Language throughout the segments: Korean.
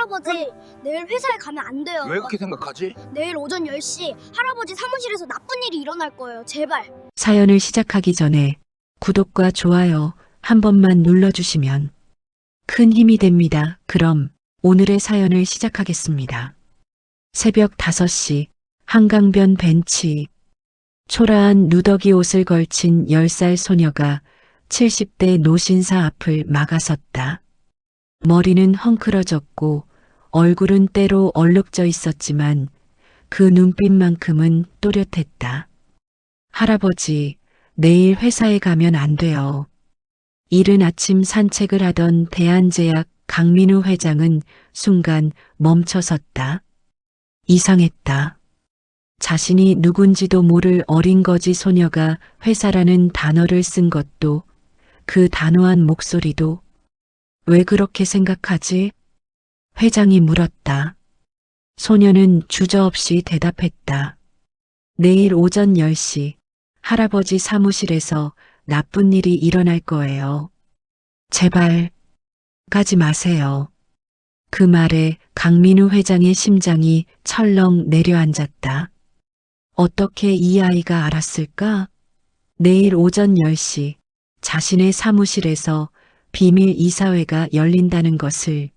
할아버지, 내일 회사에 가면 안 돼요. 왜 그렇게 생각하지? 내일 오전 10시 할아버지 사무실에서 나쁜 일이 일어날 거예요. 제발. 사연을 시작하기 전에 구독과 좋아요 한 번만 눌러주시면 큰 힘이 됩니다. 그럼 오늘의 사연을 시작하겠습니다. 새벽 5시 한강변 벤치. 초라한 누더기 옷을 걸친 10살 소녀가 70대 노신사 앞을 막아섰다. 머리는 헝클어졌고 얼굴은 때로 얼룩져 있었지만 그 눈빛만큼은 또렷했다. 할아버지, 내일 회사에 가면 안 돼요. 이른 아침 산책을 하던 대한제약 강민우 회장은 순간 멈춰섰다. 이상했다. 자신이 누군지도 모를 어린 거지 소녀가 회사라는 단어를 쓴 것도, 그 단호한 목소리도. 왜 그렇게 생각하지? 회장이 물었다. 소녀는 주저없이 대답했다. 내일 오전 10시 할아버지 사무실에서 나쁜 일이 일어날 거예요. 제발 가지 마세요. 그 말에 강민우 회장의 심장이 철렁 내려앉았다. 어떻게 이 아이가 알았을까? 내일 오전 10시 자신의 사무실에서 비밀 이사회가 열린다는 것을.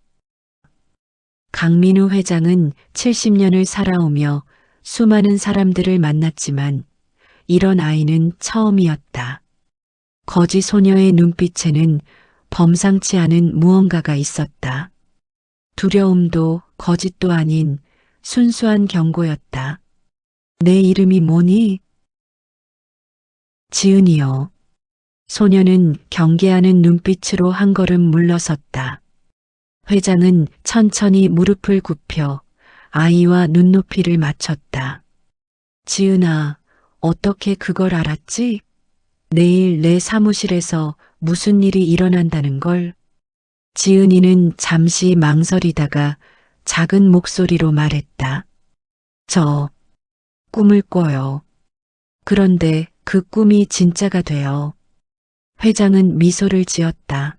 강민우 회장은 70년을 살아오며 수많은 사람들을 만났지만 이런 아이는 처음이었다. 거지 소녀의 눈빛에는 범상치 않은 무언가가 있었다. 두려움도 거짓도 아닌 순수한 경고였다. 내 이름이 뭐니? 지은이요. 소녀는 경계하는 눈빛으로 한 걸음 물러섰다. 회장은 천천히 무릎을 굽혀 아이와 눈높이를 맞췄다. 지은아, 어떻게 그걸 알았지? 내일 내 사무실에서 무슨 일이 일어난다는 걸? 지은이는 잠시 망설이다가 작은 목소리로 말했다. 저 꿈을 꿔요. 그런데 그 꿈이 진짜가 돼요. 회장은 미소를 지었다.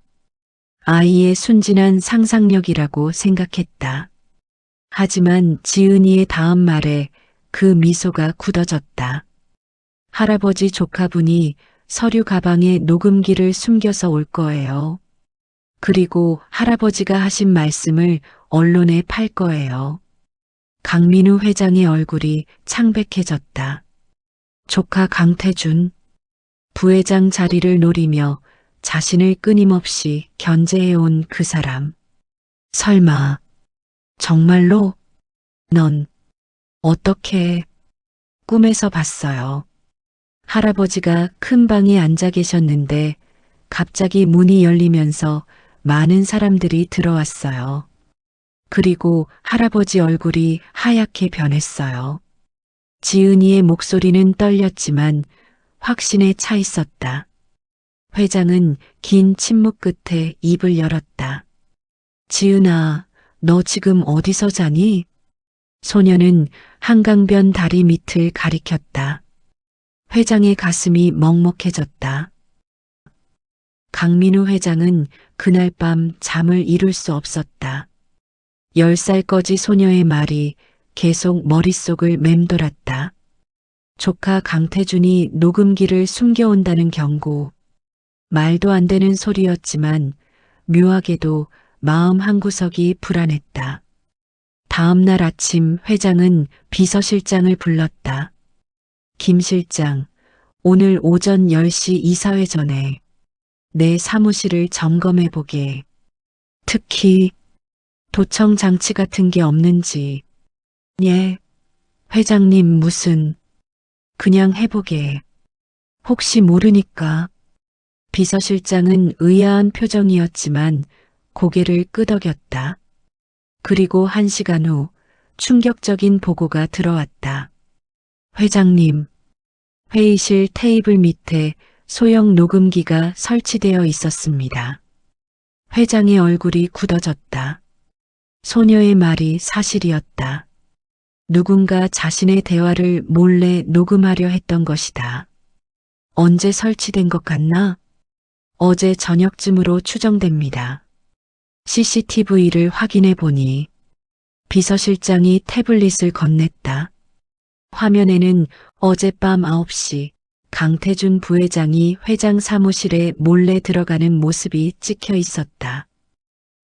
아이의 순진한 상상력이라고 생각했다. 하지만 지은이의 다음 말에 그 미소가 굳어졌다. 할아버지 조카분이 서류 가방에 녹음기를 숨겨서 올 거예요. 그리고 할아버지가 하신 말씀을 언론에 팔 거예요. 강민우 회장의 얼굴이 창백해졌다. 조카 강태준, 부회장 자리를 노리며 자신을 끊임없이 견제해온 그 사람. 설마 정말로? 넌 어떻게? 꿈에서 봤어요. 할아버지가 큰 방에 앉아 계셨는데 갑자기 문이 열리면서 많은 사람들이 들어왔어요. 그리고 할아버지 얼굴이 하얗게 변했어요. 지은이의 목소리는 떨렸지만 확신에 차 있었다. 회장은 긴 침묵 끝에 입을 열었다. 지은아, 너 지금 어디서 자니? 소녀는 한강변 다리 밑을 가리켰다. 회장의 가슴이 먹먹해졌다. 강민우 회장은 그날 밤 잠을 이룰 수 없었다. 10살 거지 소녀의 말이 계속 머릿속을 맴돌았다. 조카 강태준이 녹음기를 숨겨온다는 경고. 말도 안 되는 소리였지만 묘하게도 마음 한구석이 불안했다. 다음 날 아침 회장은 비서실장을 불렀다. 김 실장, 오늘 오전 10시 이사회 전에 내 사무실을 점검해 보게. 특히 도청 장치 같은 게 없는지. 예, 회장님 무슨, 그냥 해보게. 혹시 모르니까. 비서실장은 의아한 표정이었지만 고개를 끄덕였다. 그리고 1시간 후 충격적인 보고가 들어왔다. 회장님, 회의실 테이블 밑에 소형 녹음기가 설치되어 있었습니다. 회장의 얼굴이 굳어졌다. 소녀의 말이 사실이었다. 누군가 자신의 대화를 몰래 녹음하려 했던 것이다. 언제 설치된 것 같나? 어제 저녁쯤으로 추정됩니다. CCTV를 확인해 보니 비서실장이 태블릿을 건넸다. 화면에는 어젯밤 9시 강태준 부회장이 회장 사무실에 몰래 들어가는 모습이 찍혀 있었다.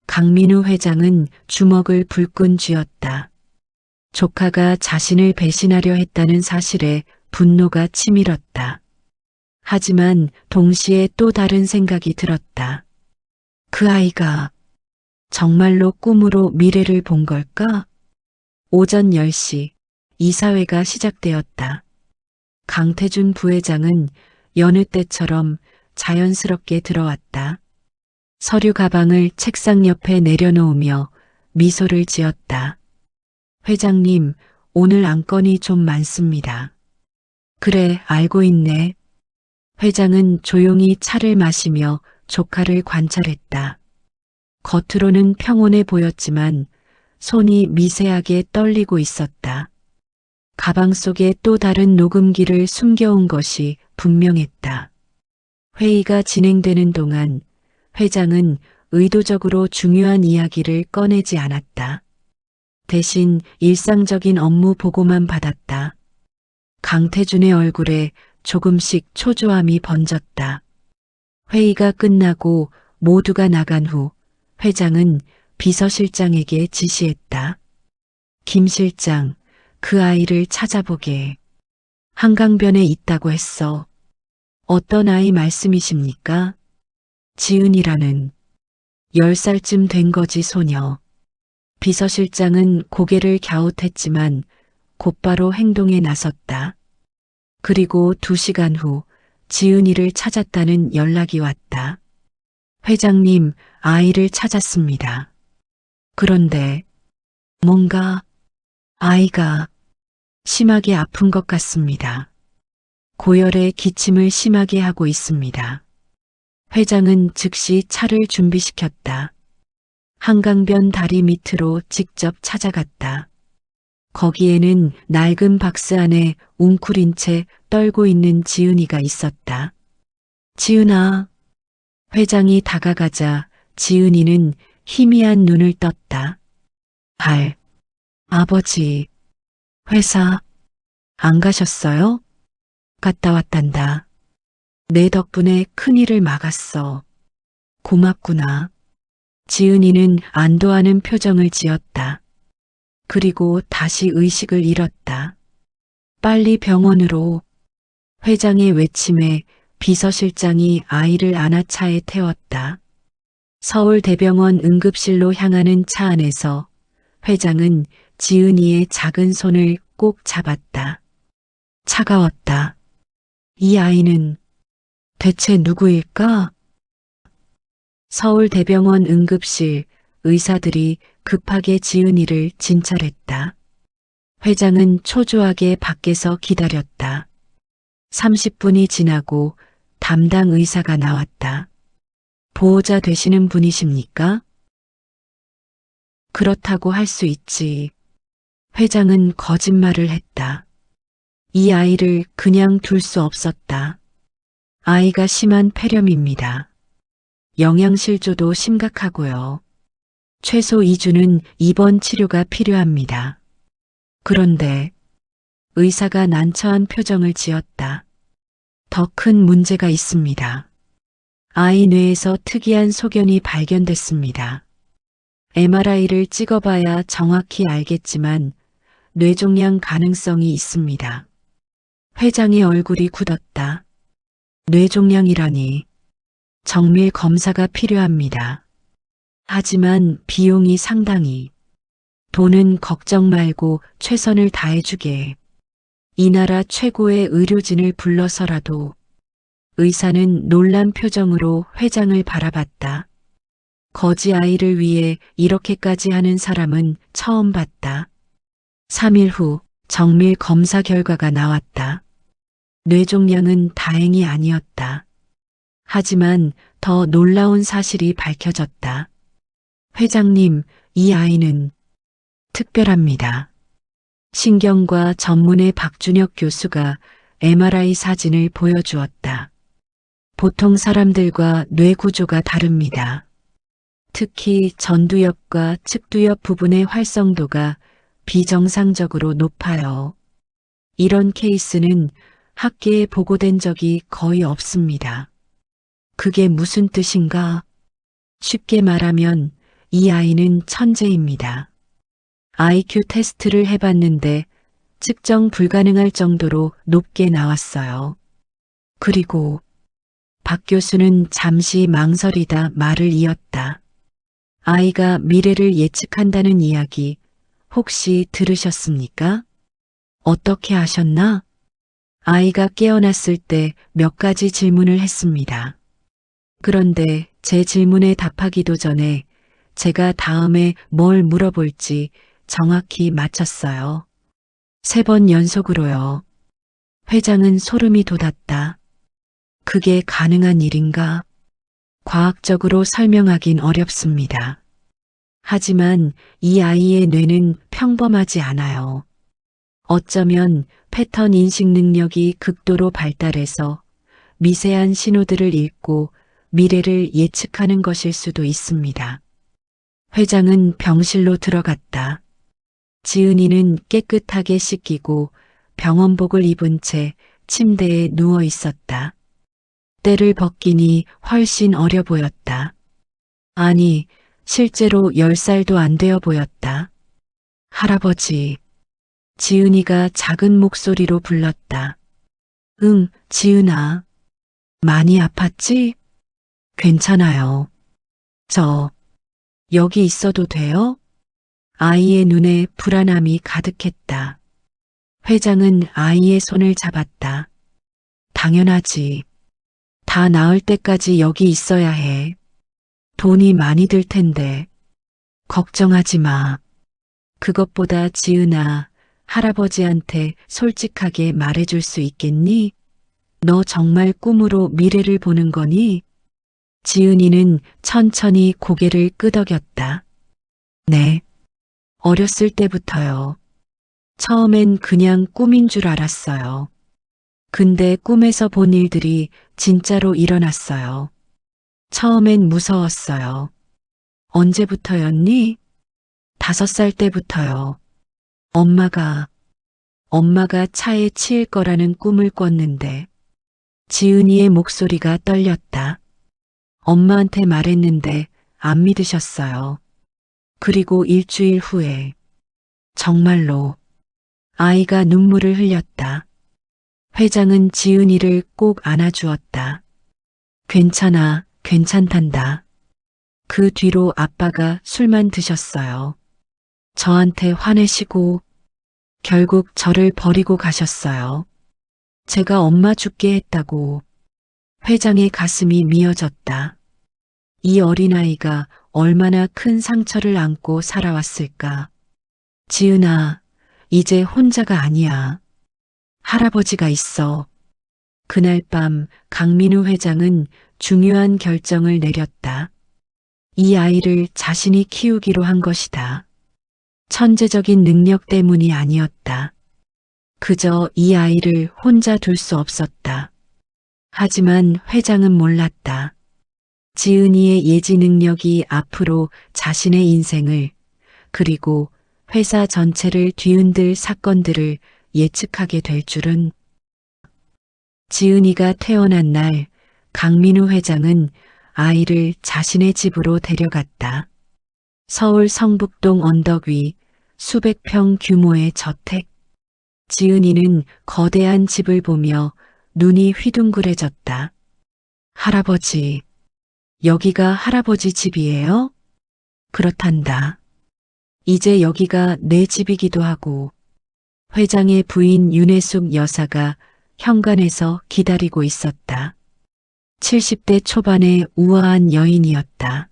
강민우 회장은 주먹을 불끈 쥐었다. 조카가 자신을 배신하려 했다는 사실에 분노가 치밀었다. 하지만 동시에 또 다른 생각이 들었다. 그 아이가 정말로 꿈으로 미래를 본 걸까? 오전 10시 이사회가 시작되었다. 강태준 부회장은 여느 때처럼 자연스럽게 들어왔다. 서류 가방을 책상 옆에 내려놓으며 미소를 지었다. 회장님, 오늘 안건이 좀 많습니다. 그래, 알고 있네. 회장은 조용히 차를 마시며 조카를 관찰했다. 겉으로는 평온해 보였지만 손이 미세하게 떨리고 있었다. 가방 속에 또 다른 녹음기를 숨겨온 것이 분명했다. 회의가 진행되는 동안 회장은 의도적으로 중요한 이야기를 꺼내지 않았다. 대신 일상적인 업무 보고만 받았다. 강태준의 얼굴에 조금씩 초조함이 번졌다. 회의가 끝나고 모두가 나간 후 회장은 비서실장에게 지시했다. 김 실장, 그 아이를 찾아보게. 한강변에 있다고 했어. 어떤 아이 말씀이십니까? 지은이라는 10살쯤 된 거지 소녀. 비서실장은 고개를 갸웃했지만 곧바로 행동에 나섰다. 그리고 2시간 후 지은이를 찾았다는 연락이 왔다. 회장님, 아이를 찾았습니다. 그런데 뭔가 아이가 심하게 아픈 것 같습니다. 고열에 기침을 심하게 하고 있습니다. 회장은 즉시 차를 준비시켰다. 한강변 다리 밑으로 직접 찾아갔다. 거기에는 낡은 박스 안에 웅크린 채 떨고 있는 지은이가 있었다. 지은아. 회장이 다가가자 지은이는 희미한 눈을 떴다. 아버지, 회사 안 가셨어요? 갔다 왔단다. 내 덕분에 큰일을 막았어. 고맙구나. 지은이는 안도하는 표정을 지었다. 그리고 다시 의식을 잃었다. 빨리 병원으로. 회장의 외침에 비서실장이 아이를 안아 차에 태웠다. 서울대병원 응급실로 향하는 차 안에서 회장은 지은이의 작은 손을 꼭 잡았다. 차가웠다. 이 아이는 대체 누구일까? 서울대병원 응급실 의사들이 급하게 지은이를 진찰했다. 회장은 초조하게 밖에서 기다렸다. 30분이 지나고 담당 의사가 나왔다. 보호자 되시는 분이십니까? 그렇다고 할 수 있지. 회장은 거짓말을 했다. 이 아이를 그냥 둘 수 없었다. 아이가 심한 폐렴입니다. 영양실조도 심각하고요. 최소 2주는 입원 치료가 필요합니다. 그런데 의사가 난처한 표정을 지었다. 더 큰 문제가 있습니다. 아이 뇌에서 특이한 소견이 발견됐습니다. MRI를 찍어봐야 정확히 알겠지만 뇌종양 가능성이 있습니다. 회장의 얼굴이 굳었다. 뇌종양이라니. 정밀 검사가 필요합니다. 하지만 비용이 상당히. 돈은 걱정 말고 최선을 다해주게. 이 나라 최고의 의료진을 불러서라도. 의사는 놀란 표정으로 회장을 바라봤다. 거지 아이를 위해 이렇게까지 하는 사람은 처음 봤다. 3일 후 정밀 검사 결과가 나왔다. 뇌종양은 다행이 아니었다. 하지만 더 놀라운 사실이 밝혀졌다. 회장님, 이 아이는 특별합니다. 신경과 전문의 박준혁 교수가 MRI 사진을 보여주었다. 보통 사람들과 뇌 구조가 다릅니다. 특히 전두엽과 측두엽 부분의 활성도가 비정상적으로 높아요. 이런 케이스는 학계에 보고된 적이 거의 없습니다. 그게 무슨 뜻인가? 쉽게 말하면 이 아이는 천재입니다. IQ 테스트를 해봤는데 측정 불가능할 정도로 높게 나왔어요. 그리고 박 교수는 잠시 망설이다 말을 이었다. 아이가 미래를 예측한다는 이야기 혹시 들으셨습니까? 어떻게 하셨나? 아이가 깨어났을 때 몇 가지 질문을 했습니다. 그런데 제 질문에 답하기도 전에 제가 다음에 뭘 물어볼지 정확히 맞췄어요. 3번 연속으로요. 회장은 소름이 돋았다. 그게 가능한 일인가? 과학적으로 설명하긴 어렵습니다. 하지만 이 아이의 뇌는 평범하지 않아요. 어쩌면 패턴 인식 능력이 극도로 발달해서 미세한 신호들을 읽고 미래를 예측하는 것일 수도 있습니다. 회장은 병실로 들어갔다. 지은이는 깨끗하게 씻기고 병원복을 입은 채 침대에 누워 있었다. 때를 벗기니 훨씬 어려 보였다. 아니, 실제로 10살도 안 되어 보였다. 할아버지. 지은이가 작은 목소리로 불렀다. 응, 지은아. 많이 아팠지? 괜찮아요. 저, 여기 있어도 돼요? 아이의 눈에 불안함이 가득했다. 회장은 아이의 손을 잡았다. 당연하지. 다 나을 때까지 여기 있어야 해. 돈이 많이 들 텐데. 걱정하지 마. 그것보다 지은아, 할아버지한테 솔직하게 말해줄 수 있겠니? 너 정말 꿈으로 미래를 보는 거니? 지은이는 천천히 고개를 끄덕였다. 네. 어렸을 때부터요. 처음엔 그냥 꿈인 줄 알았어요. 근데 꿈에서 본 일들이 진짜로 일어났어요. 처음엔 무서웠어요. 언제부터였니? 5살 때부터요. 엄마가 차에 치일 거라는 꿈을 꿨는데 지은이의 목소리가 떨렸다. 엄마한테 말했는데 안 믿으셨어요. 그리고 일주일 후에 정말로 아이가 눈물을 흘렸다. 회장은 지은이를 꼭 안아주었다. 괜찮아, 괜찮단다. 그 뒤로 아빠가 술만 드셨어요. 저한테 화내시고 결국 저를 버리고 가셨어요. 제가 엄마 죽게 했다고. 회장의 가슴이 미어졌다. 이 어린아이가 얼마나 큰 상처를 안고 살아왔을까. 지은아, 이제 혼자가 아니야. 할아버지가 있어. 그날 밤 강민우 회장은 중요한 결정을 내렸다. 이 아이를 자신이 키우기로 한 것이다. 천재적인 능력 때문이 아니었다. 그저 이 아이를 혼자 둘 수 없었다. 하지만 회장은 몰랐다. 지은이의 예지 능력이 앞으로 자신의 인생을 그리고 회사 전체를 뒤흔들 사건들을 예측하게 될 줄은. 지은이가 태어난 날 강민우 회장은 아이를 자신의 집으로 데려갔다. 서울 성북동 언덕 위 수백 평 규모의 저택. 지은이는 거대한 집을 보며 눈이 휘둥그레졌다. 할아버지, 여기가 할아버지 집이에요? 그렇단다. 이제 여기가 내 집이기도 하고. 회장의 부인 윤혜숙 여사가 현관에서 기다리고 있었다. 70대 초반의 우아한 여인이었다.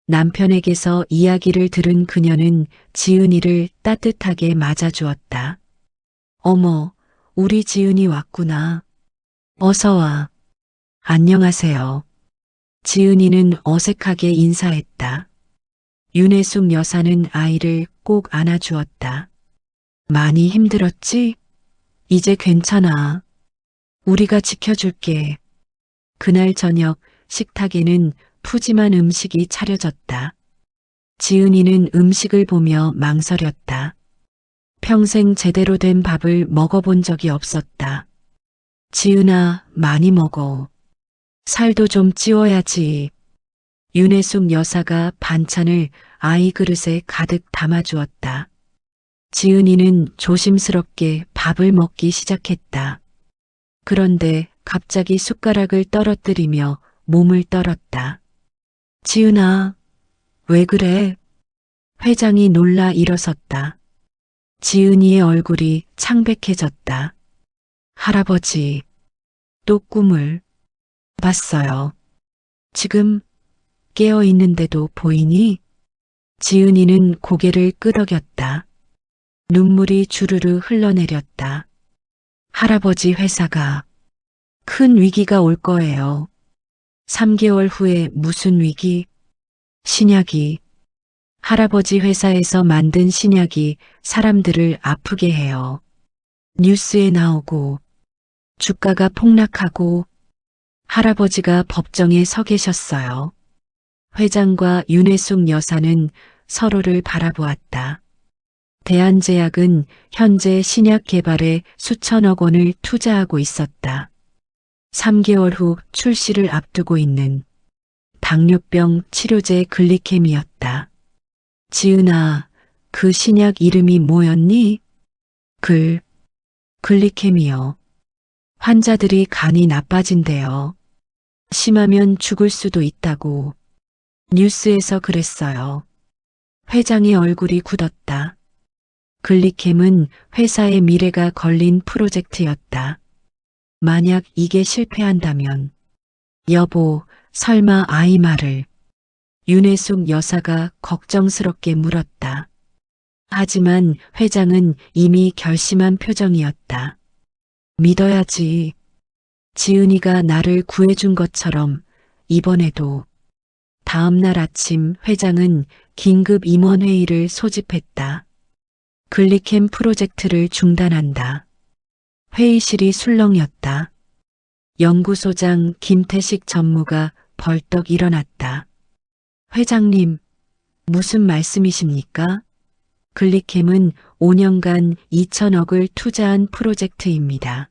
남편에게서 이야기를 들은 그녀는 지은이를 따뜻하게 맞아주었다. 어머, 우리 지은이 왔구나. 어서 와. 안녕하세요. 지은이는 어색하게 인사했다. 윤혜숙 여사는 아이를 꼭 안아주었다. 많이 힘들었지? 이제 괜찮아. 우리가 지켜줄게. 그날 저녁 식탁에는 푸짐한 음식이 차려졌다. 지은이는 음식을 보며 망설였다. 평생 제대로 된 밥을 먹어본 적이 없었다. 지은아, 많이 먹어. 살도 좀 찌워야지. 윤혜숙 여사가 반찬을 아이 그릇에 가득 담아주었다. 지은이는 조심스럽게 밥을 먹기 시작했다. 그런데 갑자기 숟가락을 떨어뜨리며 몸을 떨었다. 지은아, 왜 그래? 회장이 놀라 일어섰다. 지은이의 얼굴이 창백해졌다. 할아버지, 또 꿈을 봤어요. 지금 깨어 있는데도 보이니? 지은이는 고개를 끄덕였다. 눈물이 주르르 흘러내렸다. 할아버지 회사가 큰 위기가 올 거예요. 3개월 후에 무슨 위기? 신약이. 할아버지 회사에서 만든 신약이 사람들을 아프게 해요. 뉴스에 나오고 주가가 폭락하고 할아버지가 법정에 서 계셨어요. 회장과 윤혜숙 여사는 서로를 바라보았다. 대한제약은 현재 신약 개발에 수천억 원을 투자하고 있었다. 3개월 후 출시를 앞두고 있는 당뇨병 치료제 글리캠이었다. 지은아, 그 신약 이름이 뭐였니? 글리캠이요. 환자들이 간이 나빠진대요. 심하면 죽을 수도 있다고. 뉴스에서 그랬어요. 회장의 얼굴이 굳었다. 글리캠은 회사의 미래가 걸린 프로젝트였다. 만약 이게 실패한다면, 여보, 설마 아이 말을. 윤혜숙 여사가 걱정스럽게 물었다. 하지만 회장은 이미 결심한 표정이었다. 믿어야지. 지은이가 나를 구해준 것처럼 이번에도. 다음 날 아침 회장은 긴급 임원회의를 소집했다. 글리캠 프로젝트를 중단한다. 회의실이 술렁였다. 연구소장 김태식 전무가 벌떡 일어났다. 회장님, 무슨 말씀이십니까? 글리캠은 5년간 2천억을 투자한 프로젝트입니다.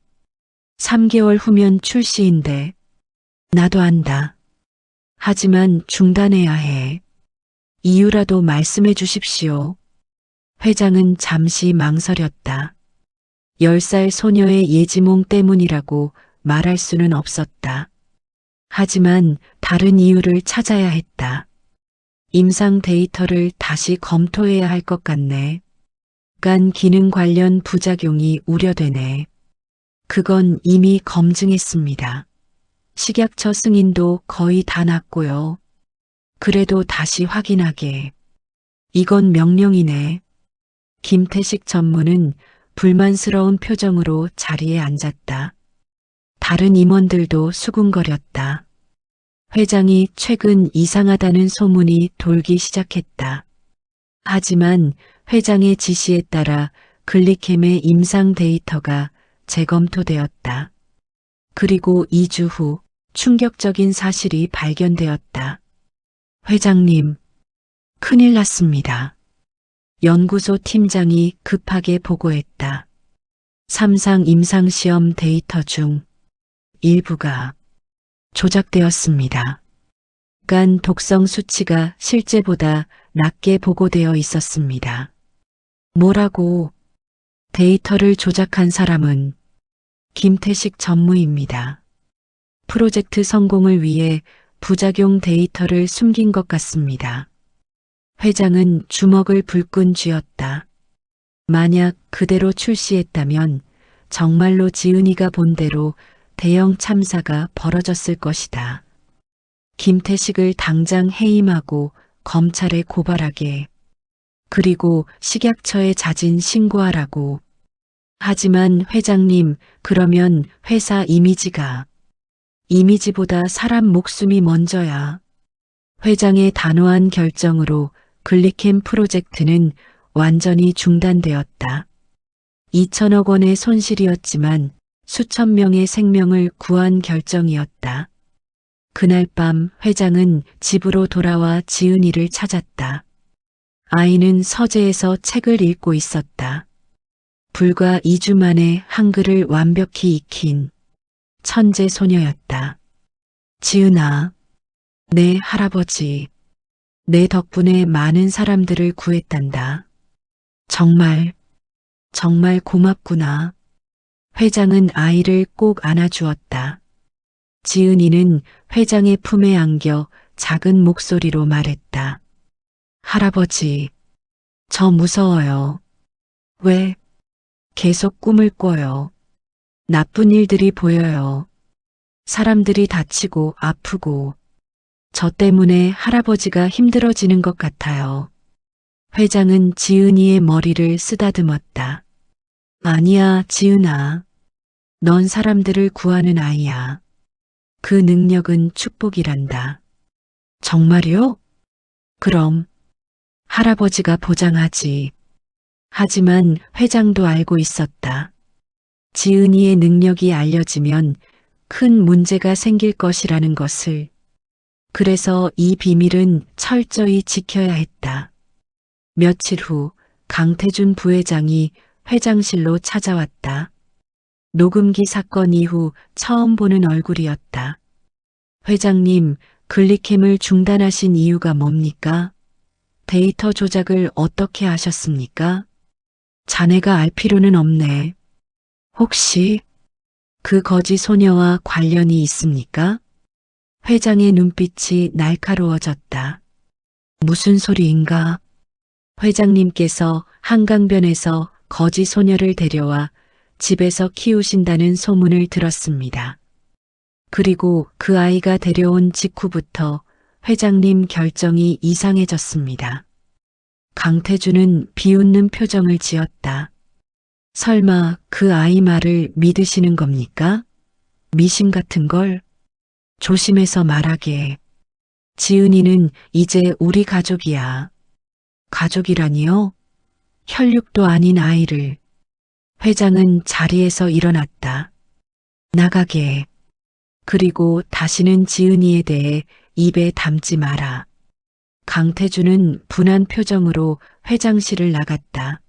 3개월 후면 출시인데, 나도 안다. 하지만 중단해야 해. 이유라도 말씀해 주십시오. 회장은 잠시 망설였다. 10살 소녀의 예지몽 때문이라고 말할 수는 없었다. 하지만 다른 이유를 찾아야 했다. 임상 데이터를 다시 검토해야 할 것 같네. 간 기능 관련 부작용이 우려되네. 그건 이미 검증했습니다. 식약처 승인도 거의 다 났고요. 그래도 다시 확인하게. 이건 명령이네. 김태식 전무는 불만스러운 표정으로 자리에 앉았다. 다른 임원들도 수군거렸다. 회장이 최근 이상하다는 소문이 돌기 시작했다. 하지만 회장의 지시에 따라 글리캠의 임상 데이터가 재검토되었다. 그리고 2주 후 충격적인 사실이 발견되었다. 회장님, 큰일 났습니다. 연구소 팀장이 급하게 보고했다. 3상 임상시험 데이터 중 일부가 조작되었습니다. 간 독성 수치가 실제보다 낮게 보고되어 있었습니다. 뭐라고? 데이터를 조작한 사람은 김태식 전무입니다. 프로젝트 성공을 위해 부작용 데이터를 숨긴 것 같습니다. 회장은 주먹을 불끈 쥐었다. 만약 그대로 출시했다면 정말로 지은이가 본 대로 대형 참사가 벌어졌을 것이다. 김태식을 당장 해임하고 검찰에 고발하게. 그리고 식약처에 자진 신고하라고. 하지만 회장님, 그러면 회사 이미지보다 사람 목숨이 먼저야. 회장의 단호한 결정으로 글리캠 프로젝트는 완전히 중단되었다. 2천억 원의 손실이었지만 수천 명의 생명을 구한 결정이었다. 그날 밤 회장은 집으로 돌아와 지은이를 찾았다. 아이는 서재에서 책을 읽고 있었다. 불과 2주 만에 한글을 완벽히 익힌 천재 소녀였다. 지은아, 내 할아버지, 내 덕분에 많은 사람들을 구했단다. 정말, 정말 고맙구나. 회장은 아이를 꼭 안아주었다. 지은이는 회장의 품에 안겨 작은 목소리로 말했다. 할아버지, 저 무서워요. 왜? 계속 꿈을 꿔요. 나쁜 일들이 보여요. 사람들이 다치고 아프고, 저 때문에 할아버지가 힘들어지는 것 같아요. 회장은 지은이의 머리를 쓰다듬었다. 아니야, 지은아. 넌 사람들을 구하는 아이야. 그 능력은 축복이란다. 정말요? 그럼 할아버지가 보장하지. 하지만 회장도 알고 있었다. 지은이의 능력이 알려지면 큰 문제가 생길 것이라는 것을. 그래서 이 비밀은 철저히 지켜야 했다. 며칠 후 강태준 부회장이 회장실로 찾아왔다. 녹음기 사건 이후 처음 보는 얼굴이었다. 회장님, 글리캠을 중단하신 이유가 뭡니까? 데이터 조작을 어떻게 하셨습니까? 자네가 알 필요는 없네. 혹시 그 거지 소녀와 관련이 있습니까? 회장의 눈빛이 날카로워졌다. 무슨 소리인가? 회장님께서 한강변에서 거지 소녀를 데려와 집에서 키우신다는 소문을 들었습니다. 그리고 그 아이가 데려온 직후부터 회장님 결정이 이상해졌습니다. 강태준은 비웃는 표정을 지었다. 설마 그 아이 말을 믿으시는 겁니까? 미신 같은 걸? 조심해서 말하게. 지은이는 이제 우리 가족이야. 가족이라니요? 혈육도 아닌 아이를. 회장은 자리에서 일어났다. 나가게. 그리고 다시는 지은이에 대해 입에 담지 마라. 강태준은 분한 표정으로 회장실을 나갔다.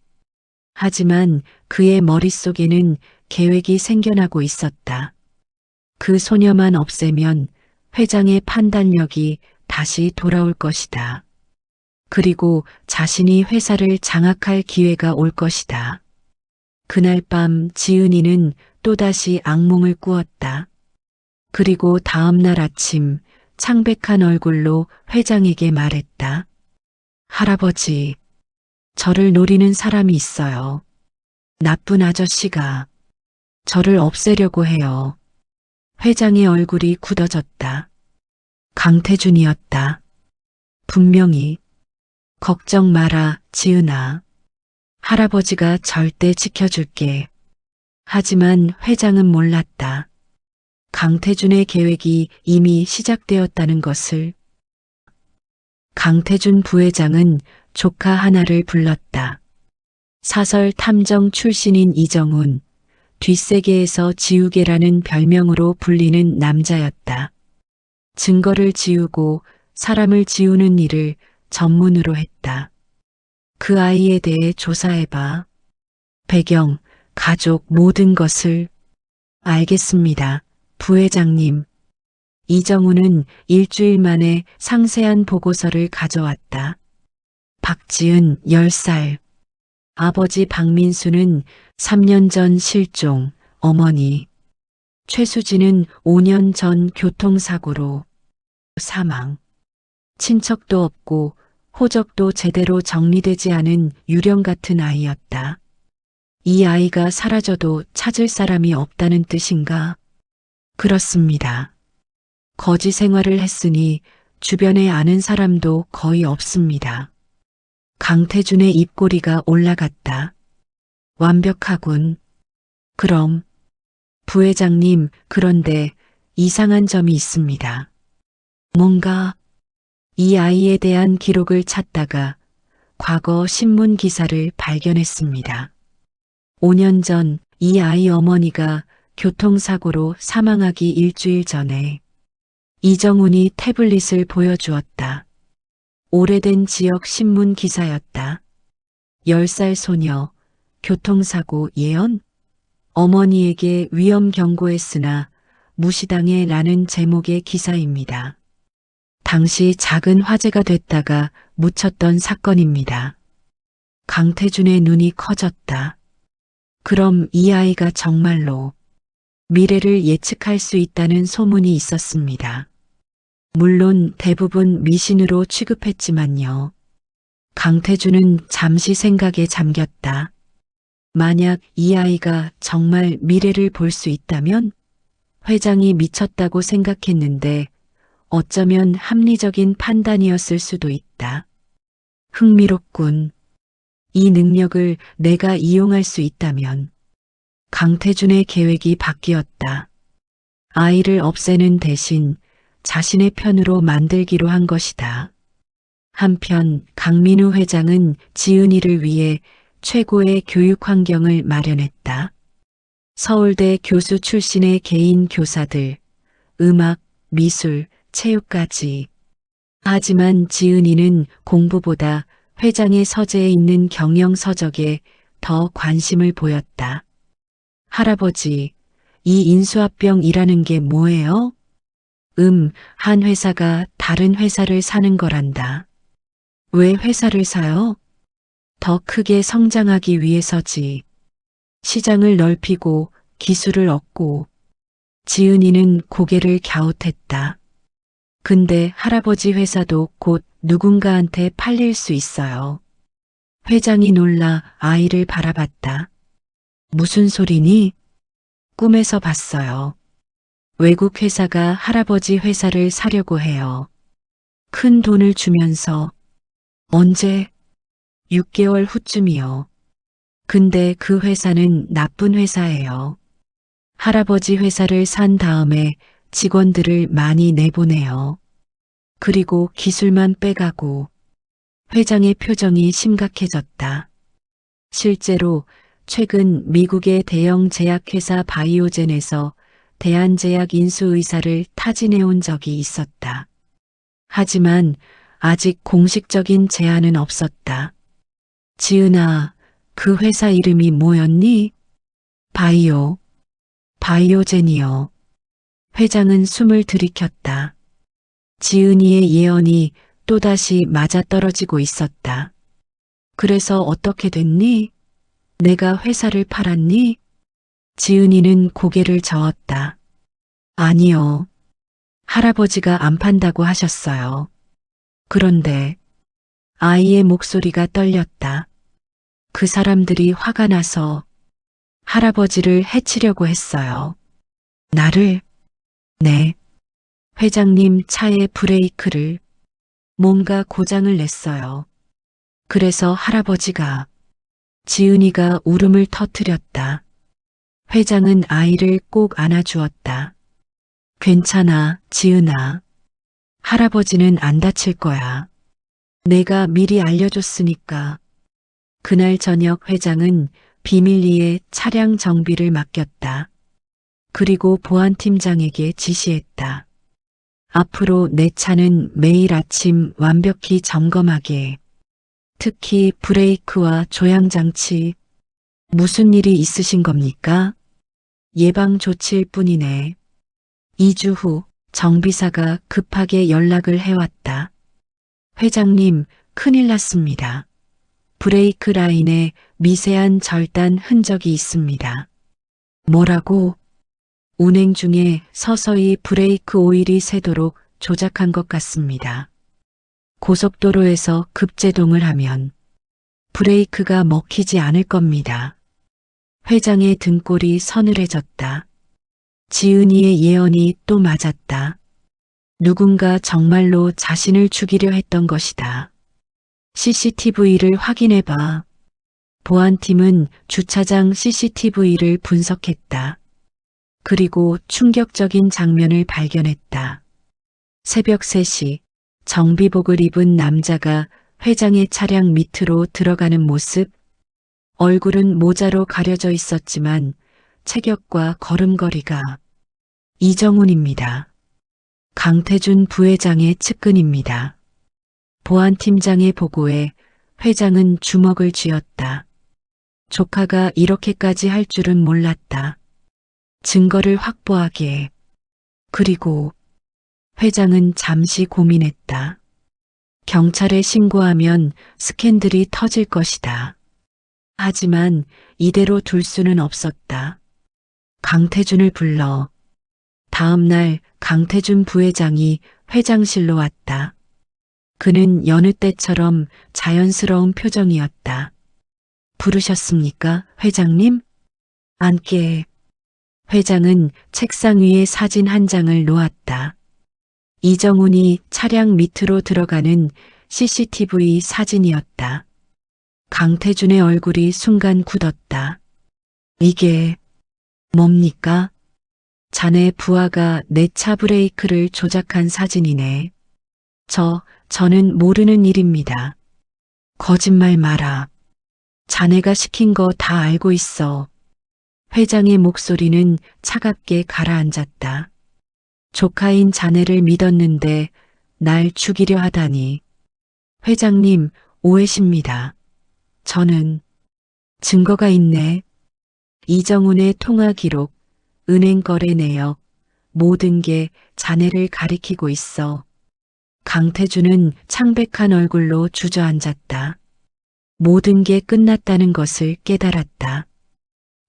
하지만 그의 머릿속에는 계획이 생겨나고 있었다. 그 소녀만 없애면 회장의 판단력이 다시 돌아올 것이다. 그리고 자신이 회사를 장악할 기회가 올 것이다. 그날 밤 지은이는 또다시 악몽을 꾸었다. 그리고 다음 날 아침 창백한 얼굴로 회장에게 말했다. 할아버지, 저를 노리는 사람이 있어요. 나쁜 아저씨가 저를 없애려고 해요. 회장의 얼굴이 굳어졌다. 강태준이었다. 분명히. 걱정 마라, 지은아. 할아버지가 절대 지켜줄게. 하지만 회장은 몰랐다. 강태준의 계획이 이미 시작되었다는 것을. 강태준 부회장은 조카 하나를 불렀다. 사설 탐정 출신인 이정훈, 뒷세계에서 지우개라는 별명으로 불리는 남자였다. 증거를 지우고 사람을 지우는 일을 전문으로 했다. 그 아이에 대해 조사해봐. 배경, 가족 모든 것을. 알겠습니다, 부회장님. 이정훈은 일주일 만에 상세한 보고서를 가져왔다. 박지은 10살. 아버지 박민수는 3년 전 실종, 어머니. 최수진은 5년 전 교통사고로 사망. 친척도 없고 호적도 제대로 정리되지 않은 유령 같은 아이였다. 이 아이가 사라져도 찾을 사람이 없다는 뜻인가? 그렇습니다. 거지 생활을 했으니 주변에 아는 사람도 거의 없습니다. 강태준의 입꼬리가 올라갔다. 완벽하군. 그럼, 부회장님, 그런데 이상한 점이 있습니다. 뭔가, 이 아이에 대한 기록을 찾다가 과거 신문 기사를 발견했습니다. 5년 전 이 아이 어머니가 교통사고로 사망하기 일주일 전에 이정훈이 태블릿을 보여주었다. 오래된 지역 신문 기사였다. 10살 소녀, 교통사고 예언? 어머니에게 위험 경고했으나 무시당해 라는 제목의 기사입니다. 당시 작은 화제가 됐다가 묻혔던 사건입니다. 강태준의 눈이 커졌다. 그럼 이 아이가 정말로 미래를 예측할 수 있다는 소문이 있었습니다. 물론 대부분 미신으로 취급했지만요. 강태준은 잠시 생각에 잠겼다. 만약 이 아이가 정말 미래를 볼 수 있다면 회장이 미쳤다고 생각했는데 어쩌면 합리적인 판단이었을 수도 있다. 흥미롭군. 이 능력을 내가 이용할 수 있다면 강태준의 계획이 바뀌었다. 아이를 없애는 대신 자신의 편으로 만들기로 한 것이다. 한편 강민우 회장은 지은이를 위해 최고의 교육 환경을 마련했다. 서울대 교수 출신의 개인 교사들, 음악, 미술, 체육까지. 하지만 지은이는 공부보다 회장의 서재에 있는 경영서적에 더 관심을 보였다. 할아버지, 이 인수합병이라는 게 뭐예요? 한 회사가 다른 회사를 사는 거란다. 왜 회사를 사요? 더 크게 성장하기 위해서지. 시장을 넓히고 기술을 얻고. 지은이는 고개를 갸웃했다. 근데 할아버지 회사도 곧 누군가한테 팔릴 수 있어요. 회장이 놀라 아이를 바라봤다. 무슨 소리니? 꿈에서 봤어요. 외국 회사가 할아버지 회사를 사려고 해요. 큰 돈을 주면서. 언제? 6개월 후쯤이요. 근데 그 회사는 나쁜 회사예요. 할아버지 회사를 산 다음에 직원들을 많이 내보내요. 그리고 기술만 빼가고. 회장의 표정이 심각해졌다. 실제로 최근 미국의 대형 제약회사 바이오젠에서 대한제약 인수 의사를 타진해온 적이 있었다. 하지만 아직 공식적인 제안은 없었다. 지은아, 그 회사 이름이 뭐였니? 바이오젠이요. 회장은 숨을 들이켰다. 지은이의 예언이 또다시 맞아떨어지고 있었다. 그래서 어떻게 됐니? 내가 회사를 팔았니? 지은이는 고개를 저었다. 아니요. 할아버지가 안 판다고 하셨어요. 그런데 아이의 목소리가 떨렸다. 그 사람들이 화가 나서 할아버지를 해치려고 했어요. 나를? 네. 회장님 차의 브레이크를 뭔가 고장을 냈어요. 그래서 할아버지가. 지은이가 울음을 터뜨렸다. 회장은 아이를 꼭 안아주었다. 괜찮아, 지은아. 할아버지는 안 다칠 거야. 내가 미리 알려줬으니까. 그날 저녁 회장은 비밀리에 차량 정비를 맡겼다. 그리고 보안팀장에게 지시했다. 앞으로 내 차는 매일 아침 완벽히 점검하게. 특히 브레이크와 조향장치. 무슨 일이 있으신 겁니까? 예방 조치일 뿐이네. 2주 후 정비사가 급하게 연락을 해왔다. 회장님, 큰일 났습니다. 브레이크 라인에 미세한 절단 흔적이 있습니다. 뭐라고? 운행 중에 서서히 브레이크 오일이 새도록 조작한 것 같습니다. 고속도로에서 급제동을 하면 브레이크가 먹히지 않을 겁니다. 회장의 등골이 서늘해졌다. 지은이의 예언이 또 맞았다. 누군가 정말로 자신을 죽이려 했던 것이다. CCTV를 확인해봐. 보안팀은 주차장 CCTV를 분석했다. 그리고 충격적인 장면을 발견했다. 새벽 3시 정비복을 입은 남자가 회장의 차량 밑으로 들어가는 모습. 얼굴은 모자로 가려져 있었지만 체격과 걸음걸이가. 이정훈입니다. 강태준 부회장의 측근입니다. 보안팀장의 보고에 회장은 주먹을 쥐었다. 조카가 이렇게까지 할 줄은 몰랐다. 증거를 확보하게. 그리고 회장은 잠시 고민했다. 경찰에 신고하면 스캔들이 터질 것이다. 하지만 이대로 둘 수는 없었다. 강태준을 불러. 다음 날 강태준 부회장이 회장실로 왔다. 그는 여느 때처럼 자연스러운 표정이었다. 부르셨습니까, 회장님? 앉게. 회장은 책상 위에 사진 한 장을 놓았다. 이정훈이 차량 밑으로 들어가는 CCTV 사진이었다. 강태준의 얼굴이 순간 굳었다. 이게 뭡니까? 자네 부하가 내 차 브레이크를 조작한 사진이네. 저는 모르는 일입니다. 거짓말 마라. 자네가 시킨 거 다 알고 있어. 회장의 목소리는 차갑게 가라앉았다. 조카인 자네를 믿었는데 날 죽이려 하다니. 회장님, 오해십니다. 저는 증거가 있네. 이정훈의 통화 기록, 은행 거래 내역, 모든 게 자네를 가리키고 있어. 강태준은 창백한 얼굴로 주저앉았다. 모든 게 끝났다는 것을 깨달았다.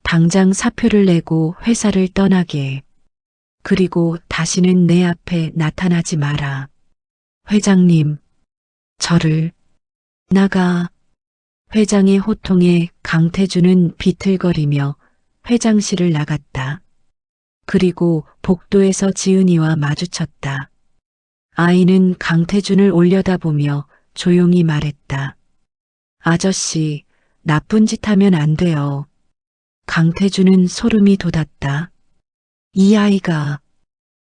당장 사표를 내고 회사를 떠나게. 그리고 다시는 내 앞에 나타나지 마라. 회장님, 저를 나가. 회장의 호통에 강태준은 비틀거리며 회장실을 나갔다. 그리고 복도에서 지은이와 마주쳤다. 아이는 강태준을 올려다보며 조용히 말했다. 아저씨, 나쁜 짓 하면 안 돼요. 강태준은 소름이 돋았다. 이 아이가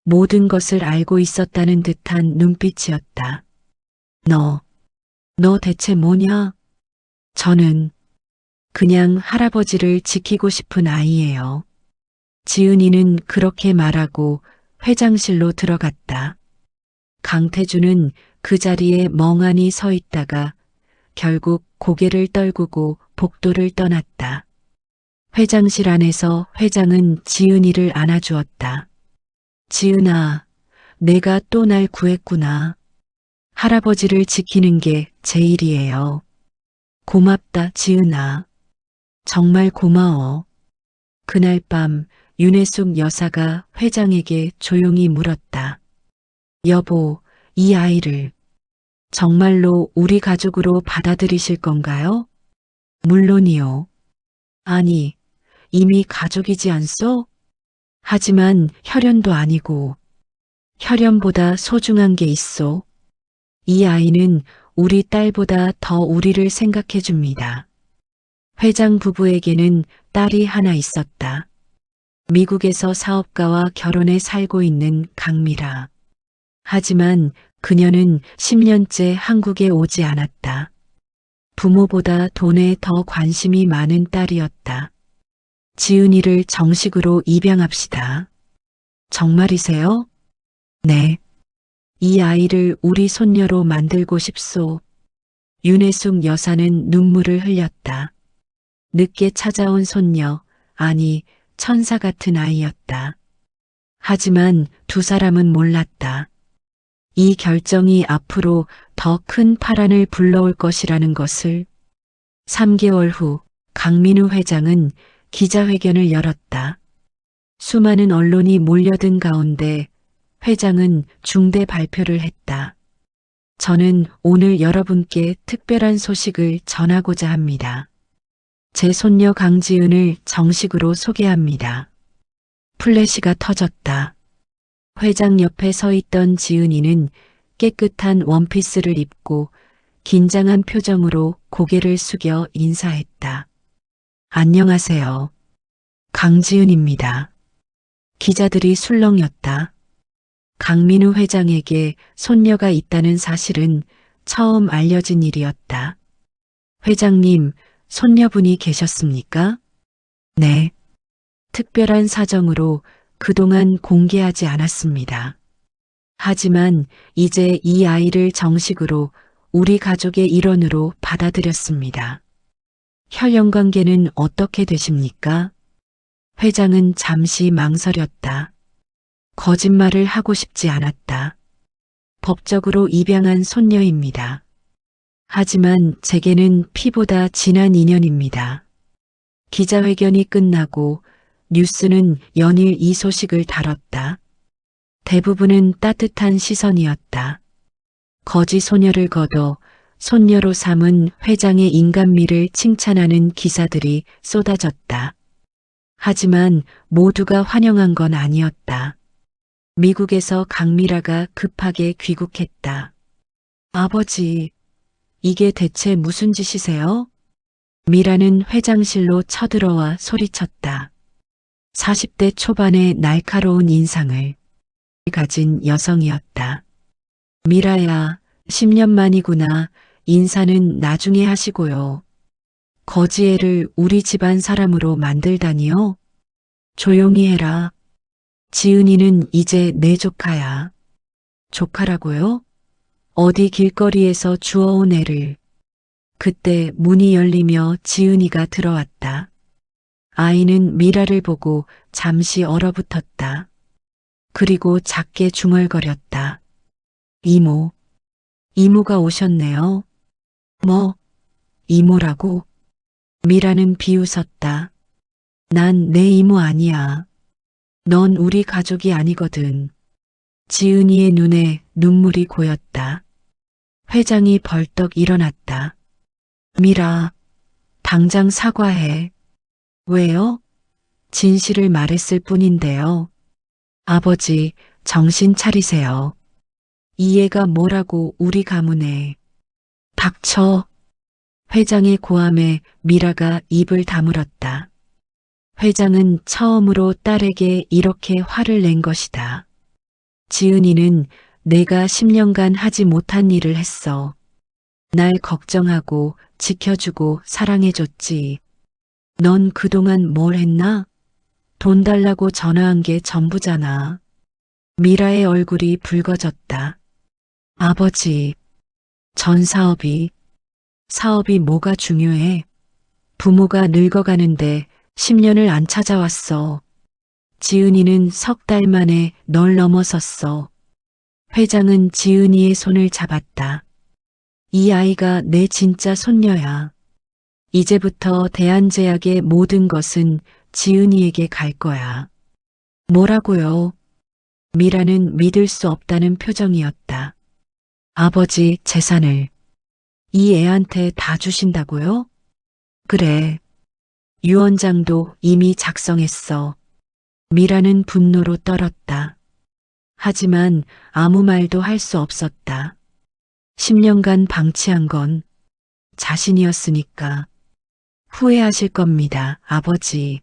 모든 것을 알고 있었다는 듯한 눈빛이었다. 너 대체 뭐냐? 저는 그냥 할아버지를 지키고 싶은 아이예요. 지은이는 그렇게 말하고 회장실로 들어갔다. 강태준은 그 자리에 멍하니 서 있다가 결국 고개를 떨구고 복도를 떠났다. 회장실 안에서 회장은 지은이를 안아주었다. 지은아, 내가 또 날 구했구나. 할아버지를 지키는 게 제 일이에요. 고맙다, 지은아. 정말 고마워. 그날 밤 윤혜숙 여사가 회장에게 조용히 물었다. 여보, 이 아이를 정말로 우리 가족으로 받아들이실 건가요? 물론이요. 아니, 이미 가족이지 않소? 하지만 혈연도 아니고 혈연보다 소중한 게 있소. 이 아이는 우리 딸보다 더 우리를 생각해 줍니다. 회장 부부에게는 딸이 하나 있었다. 미국에서 사업가와 결혼해 살고 있는 강미라. 하지만 그녀는 10년째 한국에 오지 않았다. 부모보다 돈에 더 관심이 많은 딸이었다. 지은이를 정식으로 입양합시다. 정말이세요? 네. 이 아이를 우리 손녀로 만들고 싶소. 윤혜숙 여사는 눈물을 흘렸다. 늦게 찾아온 손녀, 아니 천사 같은 아이였다. 하지만 두 사람은 몰랐다. 이 결정이 앞으로 더 큰 파란을 불러올 것이라는 것을. 3개월 후 강민우 회장은 기자회견을 열었다. 수많은 언론이 몰려든 가운데 회장은 중대 발표를 했다. 저는 오늘 여러분께 특별한 소식을 전하고자 합니다. 제 손녀 강지은을 정식으로 소개합니다. 플래시가 터졌다. 회장 옆에 서 있던 지은이는 깨끗한 원피스를 입고 긴장한 표정으로 고개를 숙여 인사했다. 안녕하세요. 강지은입니다. 기자들이 술렁였다. 강민우 회장에게 손녀가 있다는 사실은 처음 알려진 일이었다. 회장님, 손녀분이 계셨습니까? 네. 특별한 사정으로 그동안 공개하지 않았습니다. 하지만 이제 이 아이를 정식으로 우리 가족의 일원으로 받아들였습니다. 혈연 관계는 어떻게 되십니까? 회장은 잠시 망설였다. 거짓말을 하고 싶지 않았다. 법적으로 입양한 손녀입니다. 하지만 제게는 피보다 진한 인연입니다. 기자회견이 끝나고 뉴스는 연일 이 소식을 다뤘다. 대부분은 따뜻한 시선이었다. 거지 소녀를 거둬 손녀로 삼은 회장의 인간미를 칭찬하는 기사들이 쏟아졌다. 하지만 모두가 환영한 건 아니었다. 미국에서 강미라가 급하게 귀국했다. 아버지, 이게 대체 무슨 짓이세요? 미라는 회장실로 쳐들어와 소리쳤다. 40대 초반의 날카로운 인상을 가진 여성이었다. 미라야, 10년 만이구나. 인사는 나중에 하시고요. 거지애를 우리 집안 사람으로 만들다니요? 조용히 해라. 지은이는 이제 내 조카야. 조카라고요? 어디 길거리에서 주워온 애를. 그때 문이 열리며 지은이가 들어왔다. 아이는 미라를 보고 잠시 얼어붙었다. 그리고 작게 중얼거렸다. 이모, 이모가 오셨네요. 뭐, 이모라고? 미라는 비웃었다. 난 내 이모 아니야. 넌 우리 가족이 아니거든. 지은이의 눈에 눈물이 고였다. 회장이 벌떡 일어났다. 미라, 당장 사과해. 왜요? 진실을 말했을 뿐인데요. 아버지, 정신 차리세요. 이 애가 뭐라고 우리 가문에. 닥쳐. 회장의 고함에 미라가 입을 다물었다. 회장은 처음으로 딸에게 이렇게 화를 낸 것이다. 지은이는 내가 10년간 하지 못한 일을 했어. 날 걱정하고 지켜주고 사랑해줬지. 넌 그동안 뭘 했나? 돈 달라고 전화한 게 전부잖아. 미라의 얼굴이 붉어졌다. 아버지, 전 사업이 뭐가 중요해? 부모가 늙어가는데 10년을 안 찾아왔어. 지은이는 석 달 만에 널 넘어섰어. 회장은 지은이의 손을 잡았다. 이 아이가 내 진짜 손녀야. 이제부터 대한제약의 모든 것은 지은이에게 갈 거야. 뭐라고요? 미라는 믿을 수 없다는 표정이었다. 아버지 재산을 이 애한테 다 주신다고요? 그래. 유언장도 이미 작성했어. 미라는 분노로 떨었다. 하지만 아무 말도 할 수 없었다. 10년간 방치한 건 자신이었으니까. 후회하실 겁니다, 아버지.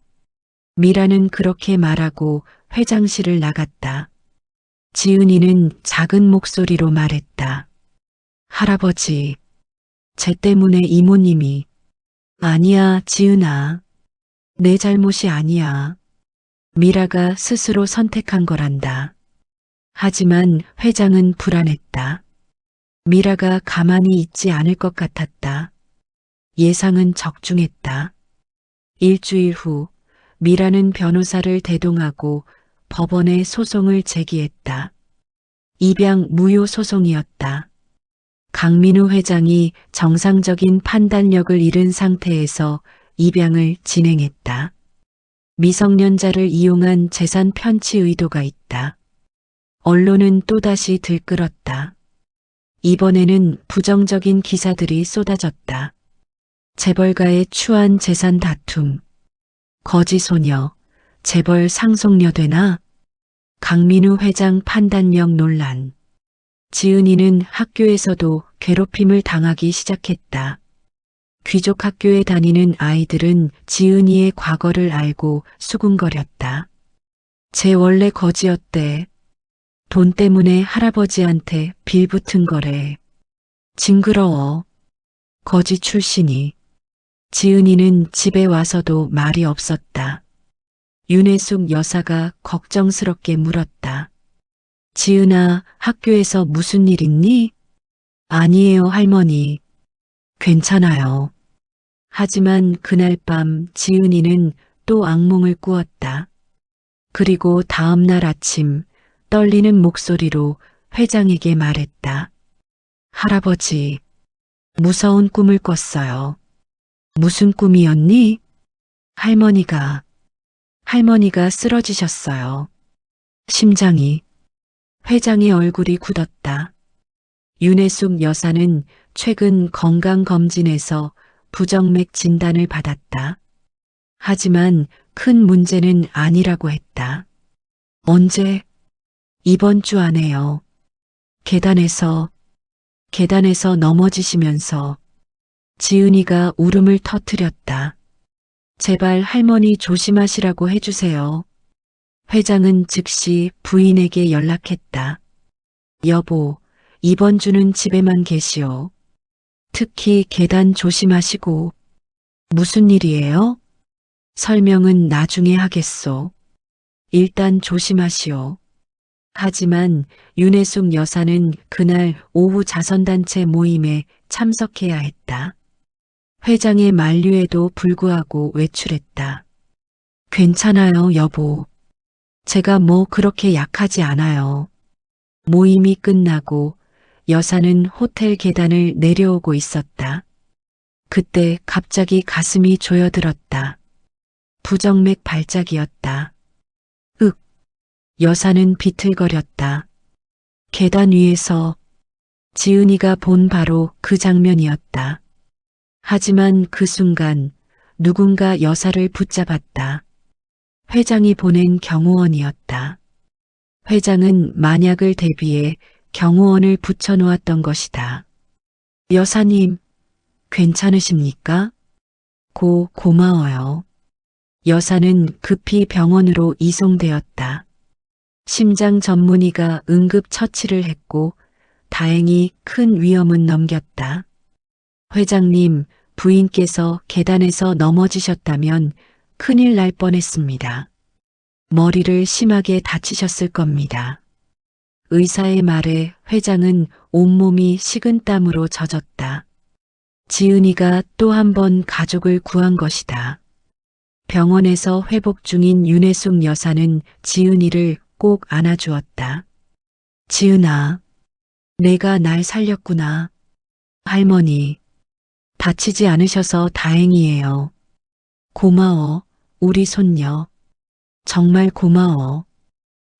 미라는 그렇게 말하고 회장실을 나갔다. 지은이는 작은 목소리로 말했다. 할아버지, 쟤 때문에 이모님이. 아니야, 지은아. 내 잘못이 아니야. 미라가 스스로 선택한 거란다. 하지만 회장은 불안했다. 미라가 가만히 있지 않을 것 같았다. 예상은 적중했다. 일주일 후 미라는 변호사를 대동하고 법원에 소송을 제기했다. 입양 무효 소송이었다. 강민우 회장이 정상적인 판단력을 잃은 상태에서 입양을 진행했다. 미성년자를 이용한 재산 편취 의도가 있다. 언론은 또다시 들끓었다. 이번에는 부정적인 기사들이 쏟아졌다. 재벌가의 추한 재산 다툼, 거지 소녀, 재벌 상속녀 되나? 강민우 회장 판단력 논란. 지은이는 학교에서도 괴롭힘을 당하기 시작했다. 귀족 학교에 다니는 아이들은 지은이의 과거를 알고 수군거렸다. 쟤 원래 거지였대. 돈 때문에 할아버지한테 빌붙은 거래. 징그러워. 거지 출신이. 지은이는 집에 와서도 말이 없었다. 윤혜숙 여사가 걱정스럽게 물었다. 지은아, 학교에서 무슨 일 있니? 아니에요, 할머니. 괜찮아요. 하지만 그날 밤 지은이는 또 악몽을 꾸었다. 그리고 다음 날 아침 떨리는 목소리로 회장에게 말했다. 할아버지, 무서운 꿈을 꿨어요. 무슨 꿈이었니? 할머니가 쓰러지셨어요. 심장이. 회장의 얼굴이 굳었다. 윤혜숙 여사는 최근 건강검진에서 부정맥 진단을 받았다. 하지만 큰 문제는 아니라고 했다. 언제? 이번 주 안에요. 계단에서 넘어지시면서 지은이가 울음을 터뜨렸다. 제발 할머니 조심하시라고 해주세요. 회장은 즉시 부인에게 연락했다. 여보, 이번 주는 집에만 계시오. 특히 계단 조심하시고. 무슨 일이에요? 설명은 나중에 하겠소. 일단 조심하시오. 하지만 윤혜숙 여사는 그날 오후 자선단체 모임에 참석해야 했다. 회장의 만류에도 불구하고 외출했다. 괜찮아요, 여보. 제가 뭐 그렇게 약하지 않아요. 모임이 끝나고 여사는 호텔 계단을 내려오고 있었다. 그때 갑자기 가슴이 조여들었다. 부정맥 발작이었다. 윽! 여사는 비틀거렸다. 계단 위에서 지은이가 본 바로 그 장면이었다. 하지만 그 순간 누군가 여사를 붙잡았다. 회장이 보낸 경호원이었다. 회장은 만약을 대비해 경호원을 붙여놓았던 것이다. 여사님, 괜찮으십니까? 고마워요. 여사는 급히 병원으로 이송되었다. 심장 전문의가 응급 처치를 했고 다행히 큰 위험은 넘겼다. 회장님, 부인께서 계단에서 넘어지셨다면 큰일 날 뻔했습니다. 머리를 심하게 다치셨을 겁니다. 의사의 말에 회장은 온몸이 식은땀으로 젖었다. 지은이가 또 한 번 가족을 구한 것이다. 병원에서 회복 중인 윤혜숙 여사는 지은이를 꼭 안아주었다. 지은아, 내가 날 살렸구나. 할머니, 다치지 않으셔서 다행이에요. 고마워, 우리 손녀. 정말 고마워.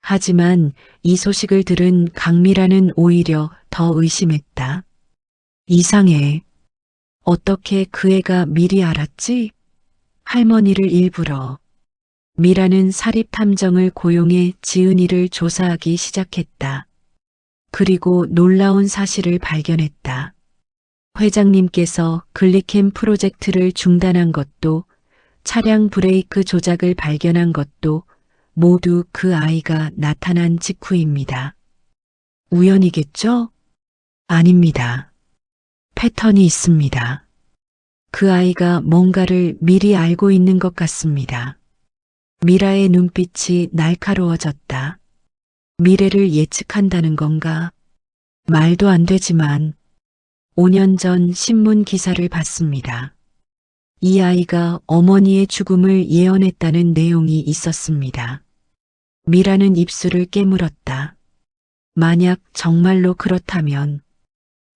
하지만 이 소식을 들은 강미라는 오히려 더 의심했다. 이상해. 어떻게 그 애가 미리 알았지? 할머니를 일부러. 미라는 사립탐정을 고용해 지은이를 조사하기 시작했다. 그리고 놀라운 사실을 발견했다. 회장님께서 글리캠 프로젝트를 중단한 것도 차량 브레이크 조작을 발견한 것도 모두 그 아이가 나타난 직후입니다. 우연이겠죠? 아닙니다. 패턴이 있습니다. 그 아이가 뭔가를 미리 알고 있는 것 같습니다. 미라의 눈빛이 날카로워졌다. 미래를 예측한다는 건가? 말도 안 되지만 5년 전 신문 기사를 봤습니다. 이 아이가 어머니의 죽음을 예언했다는 내용이 있었습니다. 미라는 입술을 깨물었다. 만약 정말로 그렇다면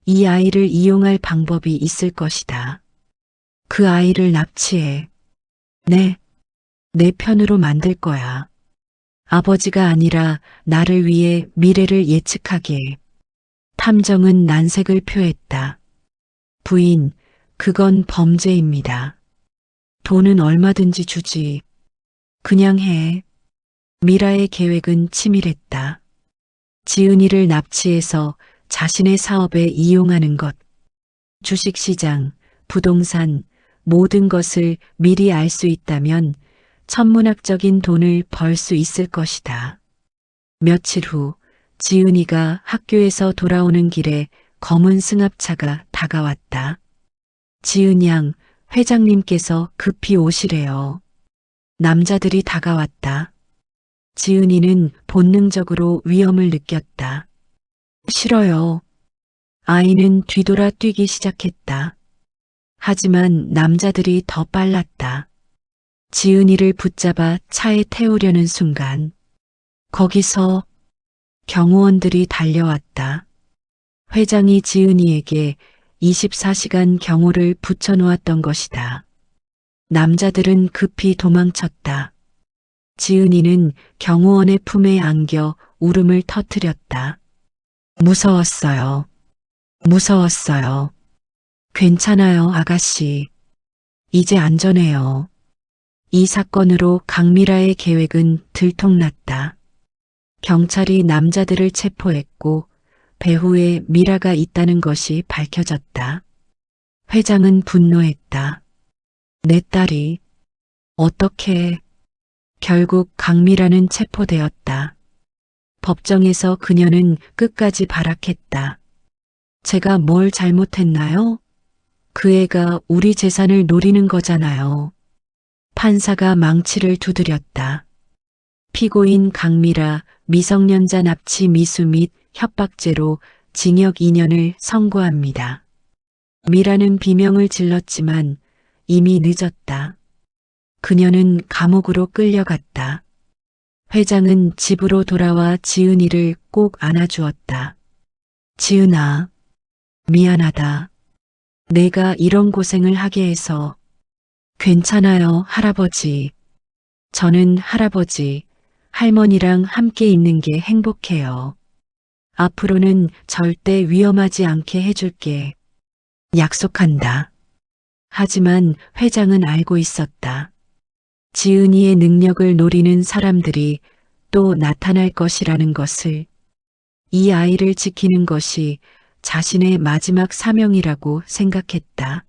이 아이를 이용할 방법이 있을 것이다. 그 아이를 납치해. 내 편으로 만들 거야. 아버지가 아니라 나를 위해 미래를 예측하게. 탐정은 난색을 표했다. 부인, 그건 범죄입니다. 돈은 얼마든지 주지. 그냥 해. 미라의 계획은 치밀했다. 지은이를 납치해서 자신의 사업에 이용하는 것. 주식시장, 부동산, 모든 것을 미리 알 수 있다면 천문학적인 돈을 벌 수 있을 것이다. 며칠 후 지은이가 학교에서 돌아오는 길에 검은 승합차가 다가왔다. 지은 양, 회장님께서 급히 오시래요. 남자들이 다가왔다. 지은이는 본능적으로 위험을 느꼈다. 싫어요. 아이는 뒤돌아 뛰기 시작했다. 하지만 남자들이 더 빨랐다. 지은이를 붙잡아 차에 태우려는 순간 거기서 경호원들이 달려왔다. 회장이 지은이에게 24시간 경호를 붙여놓았던 것이다. 남자들은 급히 도망쳤다. 지은이는 경호원의 품에 안겨 울음을 터뜨렸다. 무서웠어요. 무서웠어요. 괜찮아요, 아가씨. 이제 안전해요. 이 사건으로 강미라의 계획은 들통났다. 경찰이 남자들을 체포했고 배후에 미라가 있다는 것이 밝혀졌다. 회장은 분노했다. 내 딸이 어떻게 결국 강미라는 체포되었다. 법정에서 그녀는 끝까지 발악했다. 제가 뭘 잘못했나요? 그 애가 우리 재산을 노리는 거잖아요. 판사가 망치를 두드렸다. 피고인 강미라 미성년자 납치 미수 및 협박죄로 징역 2년을 선고합니다. 미라는 비명을 질렀지만 이미 늦었다. 그녀는 감옥으로 끌려갔다. 회장은 집으로 돌아와 지은이를 꼭 안아주었다. 지은아, 미안하다. 내가 이런 고생을 하게 해서. 괜찮아요, 할아버지. 저는 할아버지, 할머니랑 함께 있는 게 행복해요. 앞으로는 절대 위험하지 않게 해줄게. 약속한다. 하지만 회장은 알고 있었다. 지은이의 능력을 노리는 사람들이 또 나타날 것이라는 것을. 이 아이를 지키는 것이 자신의 마지막 사명이라고 생각했다.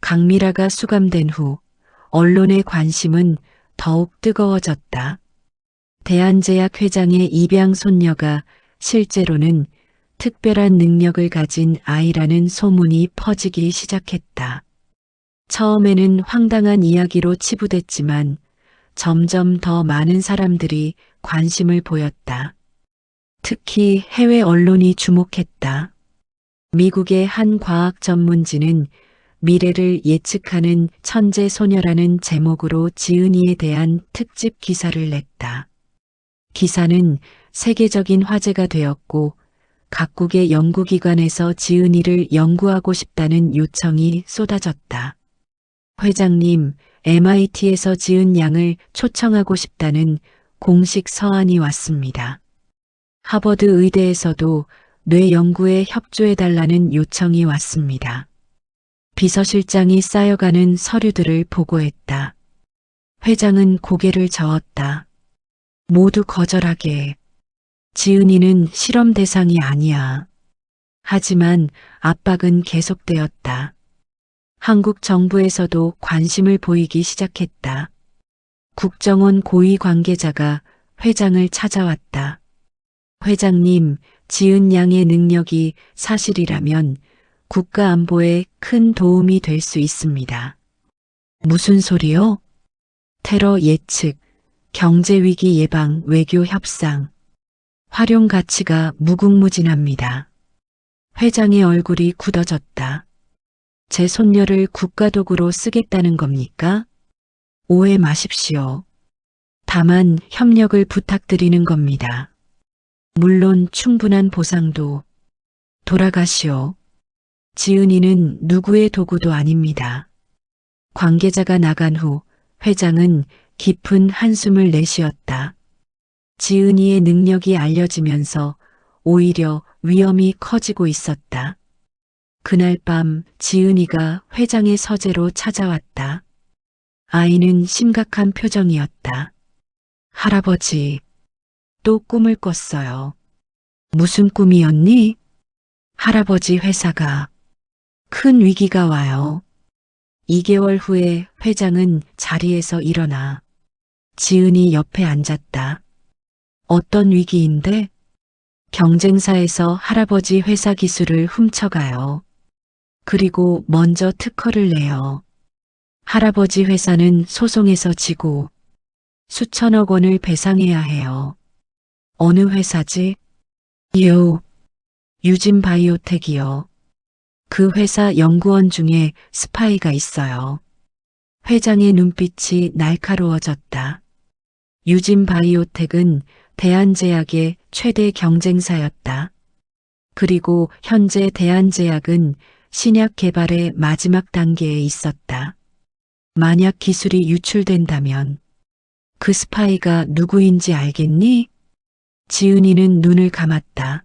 강미라가 수감된 후 언론의 관심은 더욱 뜨거워졌다. 대한제약 회장의 입양 손녀가 실제로는 특별한 능력을 가진 아이라는 소문이 퍼지기 시작했다. 처음에는 황당한 이야기로 치부됐지만 점점 더 많은 사람들이 관심을 보였다. 특히 해외 언론이 주목했다. 미국의 한 과학 전문지는 미래를 예측하는 천재 소녀라는 제목으로 지은이에 대한 특집 기사를 냈다. 기사는 세계적인 화제가 되었고 각국의 연구기관에서 지은이를 연구하고 싶다는 요청이 쏟아졌다. 회장님, MIT에서 지은 양을 초청하고 싶다는 공식 서한이 왔습니다. 하버드 의대에서도 뇌 연구에 협조해달라는 요청이 왔습니다. 비서실장이 쌓여가는 서류들을 보고했다. 회장은 고개를 저었다. 모두 거절하게. 지은이는 실험 대상이 아니야. 하지만 압박은 계속되었다. 한국 정부에서도 관심을 보이기 시작했다. 국정원 고위 관계자가 회장을 찾아왔다. 회장님, 지은 양의 능력이 사실이라면 국가 안보에 큰 도움이 될 수 있습니다. 무슨 소리요? 테러 예측, 경제위기 예방, 외교 협상. 활용 가치가 무궁무진합니다. 회장의 얼굴이 굳어졌다. 제 손녀를 국가도구로 쓰겠다는 겁니까? 오해 마십시오. 다만 협력을 부탁드리는 겁니다. 물론 충분한 보상도. 돌아가시오. 지은이는 누구의 도구도 아닙니다. 관계자가 나간 후 회장은 깊은 한숨을 내쉬었다. 지은이의 능력이 알려지면서 오히려 위험이 커지고 있었다. 그날 밤 지은이가 회장의 서재로 찾아왔다. 아이는 심각한 표정이었다. 할아버지, 또 꿈을 꿨어요. 무슨 꿈이었니? 할아버지 회사가 큰 위기가 와요. 2개월 후에 회장은 자리에서 일어나 지은이 옆에 앉았다. 어떤 위기인데? 경쟁사에서 할아버지 회사 기술을 훔쳐가요. 그리고 먼저 특허를 내요. 할아버지 회사는 소송에서 지고 수천억 원을 배상해야 해요. 어느 회사지? 유진 바이오텍이요. 그 회사 연구원 중에 스파이가 있어요. 회장의 눈빛이 날카로워졌다. 유진 바이오텍은 대한제약의 최대 경쟁사였다. 그리고 현재 대한제약은 신약 개발의 마지막 단계에 있었다. 만약 기술이 유출된다면 그 스파이가 누구인지 알겠니? 지은이는 눈을 감았다.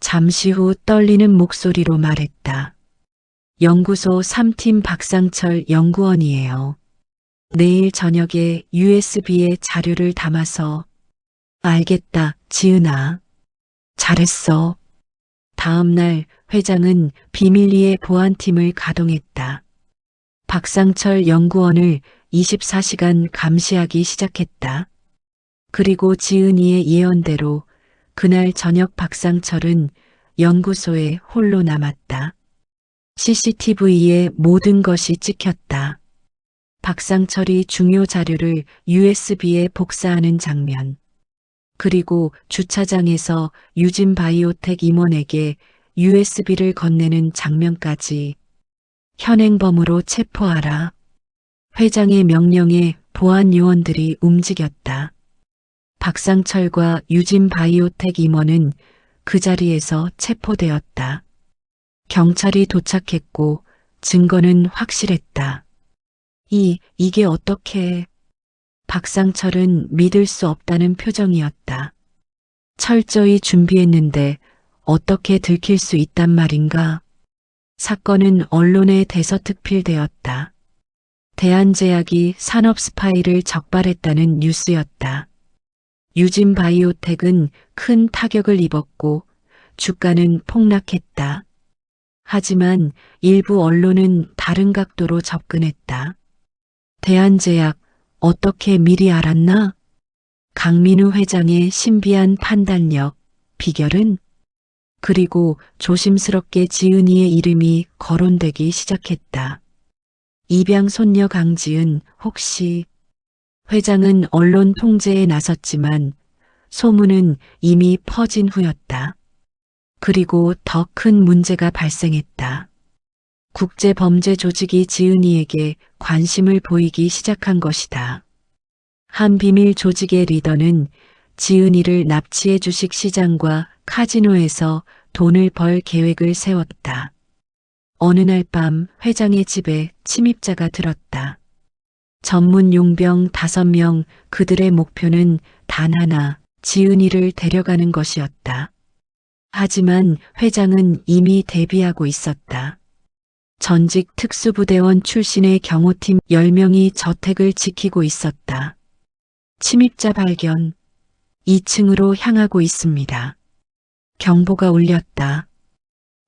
잠시 후 떨리는 목소리로 말했다. 연구소 3팀 박상철 연구원이에요. 내일 저녁에 USB에 자료를 담아서. 알겠다, 지은아. 잘했어. 다음 날 회장은 비밀리에 보안팀을 가동했다. 박상철 연구원을 24시간 감시하기 시작했다. 그리고 지은이의 예언대로 그날 저녁 박상철은 연구소에 홀로 남았다. CCTV에 모든 것이 찍혔다. 박상철이 중요 자료를 USB에 복사하는 장면. 그리고 주차장에서 유진 바이오텍 임원에게 USB를 건네는 장면까지. 현행범으로 체포하라. 회장의 명령에 보안 요원들이 움직였다. 박상철과 유진 바이오텍 임원은 그 자리에서 체포되었다. 경찰이 도착했고 증거는 확실했다. 이게 어떻게... 박상철은 믿을 수 없다는 표정이었다. 철저히 준비했는데 어떻게 들킬 수 있단 말인가? 사건은 언론에 대서특필되었다. 대한제약이 산업 스파이를 적발했다는 뉴스였다. 유진 바이오텍은 큰 타격을 입었고 주가는 폭락했다. 하지만 일부 언론은 다른 각도로 접근했다. 대한제약 어떻게 미리 알았나? 강민우 회장의 신비한 판단력, 비결은? 그리고 조심스럽게 지은이의 이름이 거론되기 시작했다. 입양손녀 강지은 혹시... 회장은 언론 통제에 나섰지만 소문은 이미 퍼진 후였다. 그리고 더 큰 문제가 발생했다. 국제범죄 조직이 지은이에게 관심을 보이기 시작한 것이다. 한 비밀 조직의 리더는 지은이를 납치해 주식 시장과 카지노에서 돈을 벌 계획을 세웠다. 어느 날 밤 회장의 집에 침입자가 들었다. 전문 용병 5명, 그들의 목표는 단 하나, 지은이를 데려가는 것이었다. 하지만 회장은 이미 대비하고 있었다. 전직 특수부대원 출신의 경호팀 10명이 저택을 지키고 있었다. 침입자 발견. 2층으로 향하고 있습니다. 경보가 울렸다.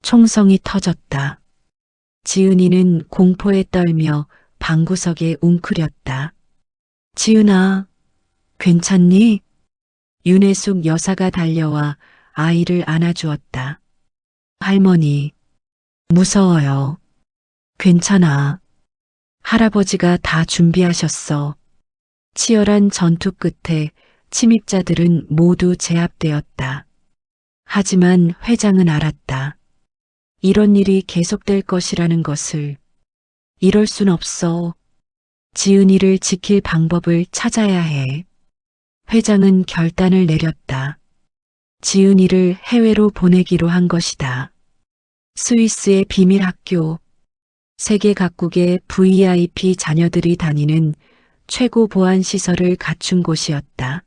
총성이 터졌다. 지은이는 공포에 떨며 방구석에 웅크렸다. 지은아, 괜찮니? 윤혜숙 여사가 달려와 아이를 안아주었다. 할머니, 무서워요. 괜찮아. 할아버지가 다 준비하셨어. 치열한 전투 끝에 침입자들은 모두 제압되었다. 하지만 회장은 알았다. 이런 일이 계속될 것이라는 것을. 이럴 순 없어. 지은이를 지킬 방법을 찾아야 해. 회장은 결단을 내렸다. 지은이를 해외로 보내기로 한 것이다. 스위스의 비밀 학교, 세계 각국의 VIP 자녀들이 다니는 최고 보안 시설을 갖춘 곳이었다.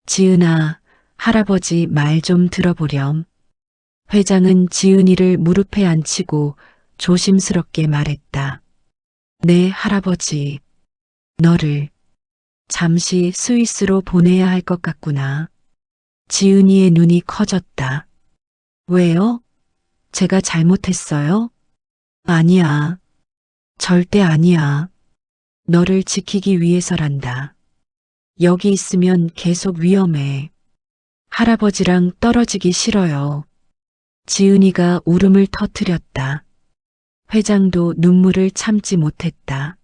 지은아, 할아버지 말 좀 들어보렴. 회장은 지은이를 무릎에 앉히고 조심스럽게 말했다. 네, 할아버지. 너를 잠시 스위스로 보내야 할 것 같구나. 지은이의 눈이 커졌다. 왜요? 제가 잘못했어요? 아니야. 절대 아니야. 너를 지키기 위해서란다. 여기 있으면 계속 위험해. 할아버지랑 떨어지기 싫어요. 지은이가 울음을 터뜨렸다. 회장도 눈물을 참지 못했다.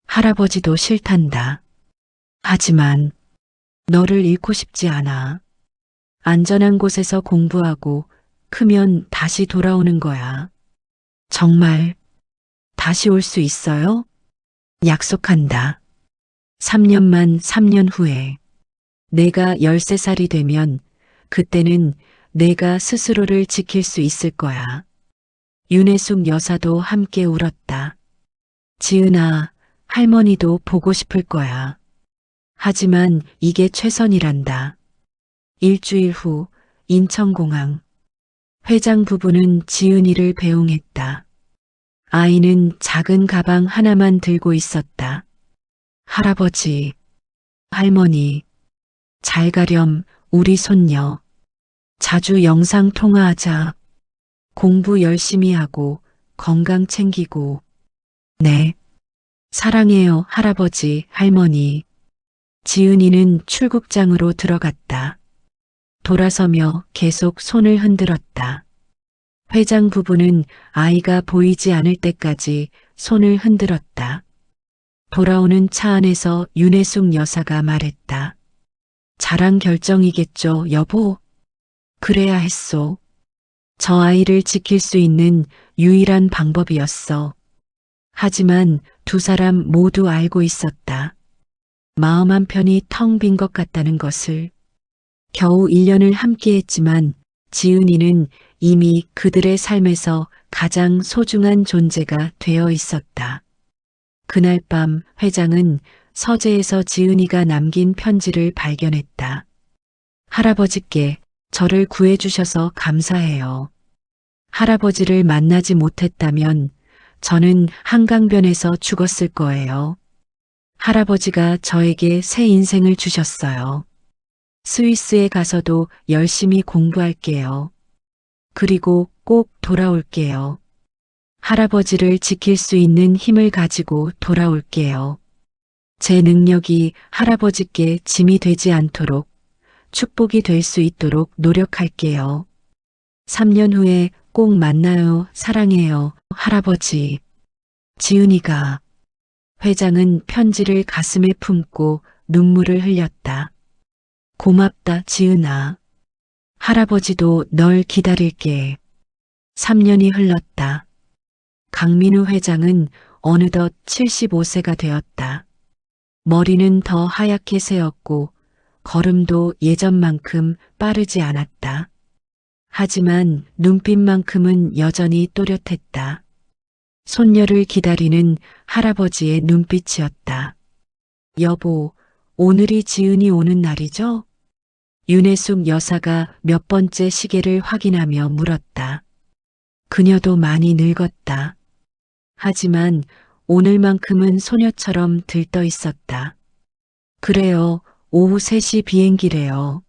할아버지도 싫단다. 하지만 너를 잃고 싶지 않아. 안전한 곳에서 공부하고 크면 다시 돌아오는 거야. 정말 다시 올 수 있어요? 약속한다. 3년 후에 내가 13살이 되면 그때는 내가 스스로를 지킬 수 있을 거야. 윤혜숙 여사도 함께 울었다. 지은아, 할머니도 보고 싶을 거야. 하지만 이게 최선이란다. 일주일 후 인천공항. 회장 부부는 지은이를 배웅했다. 아이는 작은 가방 하나만 들고 있었다. 할아버지, 할머니, 잘 가렴, 우리 손녀. 자주 영상 통화하자. 공부 열심히 하고 건강 챙기고. 네. 사랑해요, 할아버지, 할머니. 지은이는 출국장으로 들어갔다. 돌아서며 계속 손을 흔들었다. 회장 부부는 아이가 보이지 않을 때까지 손을 흔들었다. 돌아오는 차 안에서 윤혜숙 여사가 말했다. 잘한 결정이겠죠, 여보? 그래야 했소. 저 아이를 지킬 수 있는 유일한 방법이었어. 하지만 두 사람 모두 알고 있었다. 마음 한편이 텅 빈 것 같다는 것을. 겨우 1년을 함께했지만 지은이는 이미 그들의 삶에서 가장 소중한 존재가 되어 있었다. 그날 밤 회장은 서재에서 지은이가 남긴 편지를 발견했다. 할아버지께 저를 구해주셔서 감사해요. 할아버지를 만나지 못했다면 저는 한강변에서 죽었을 거예요. 할아버지가 저에게 새 인생을 주셨어요. 스위스에 가서도 열심히 공부할게요. 그리고 꼭 돌아올게요. 할아버지를 지킬 수 있는 힘을 가지고 돌아올게요. 제 능력이 할아버지께 짐이 되지 않도록 축복이 될 수 있도록 노력할게요. 3년 후에 꼭 만나요. 사랑해요. 할아버지. 지은이가. 회장은 편지를 가슴에 품고 눈물을 흘렸다. 고맙다, 지은아. 할아버지도 널 기다릴게. 3년이 흘렀다. 강민우 회장은 어느덧 75세가 되었다. 머리는 더 하얗게 새었고 걸음도 예전만큼 빠르지 않았다. 하지만 눈빛만큼은 여전히 또렷했다. 손녀를 기다리는 할아버지의 눈빛이었다. 여보, 오늘이 지은이 오는 날이죠? 윤혜숙 여사가 몇 번째 시계를 확인하며 물었다. 그녀도 많이 늙었다. 하지만 오늘만큼은 소녀처럼 들떠 있었다. 그래요, 오후 3시 비행기래요.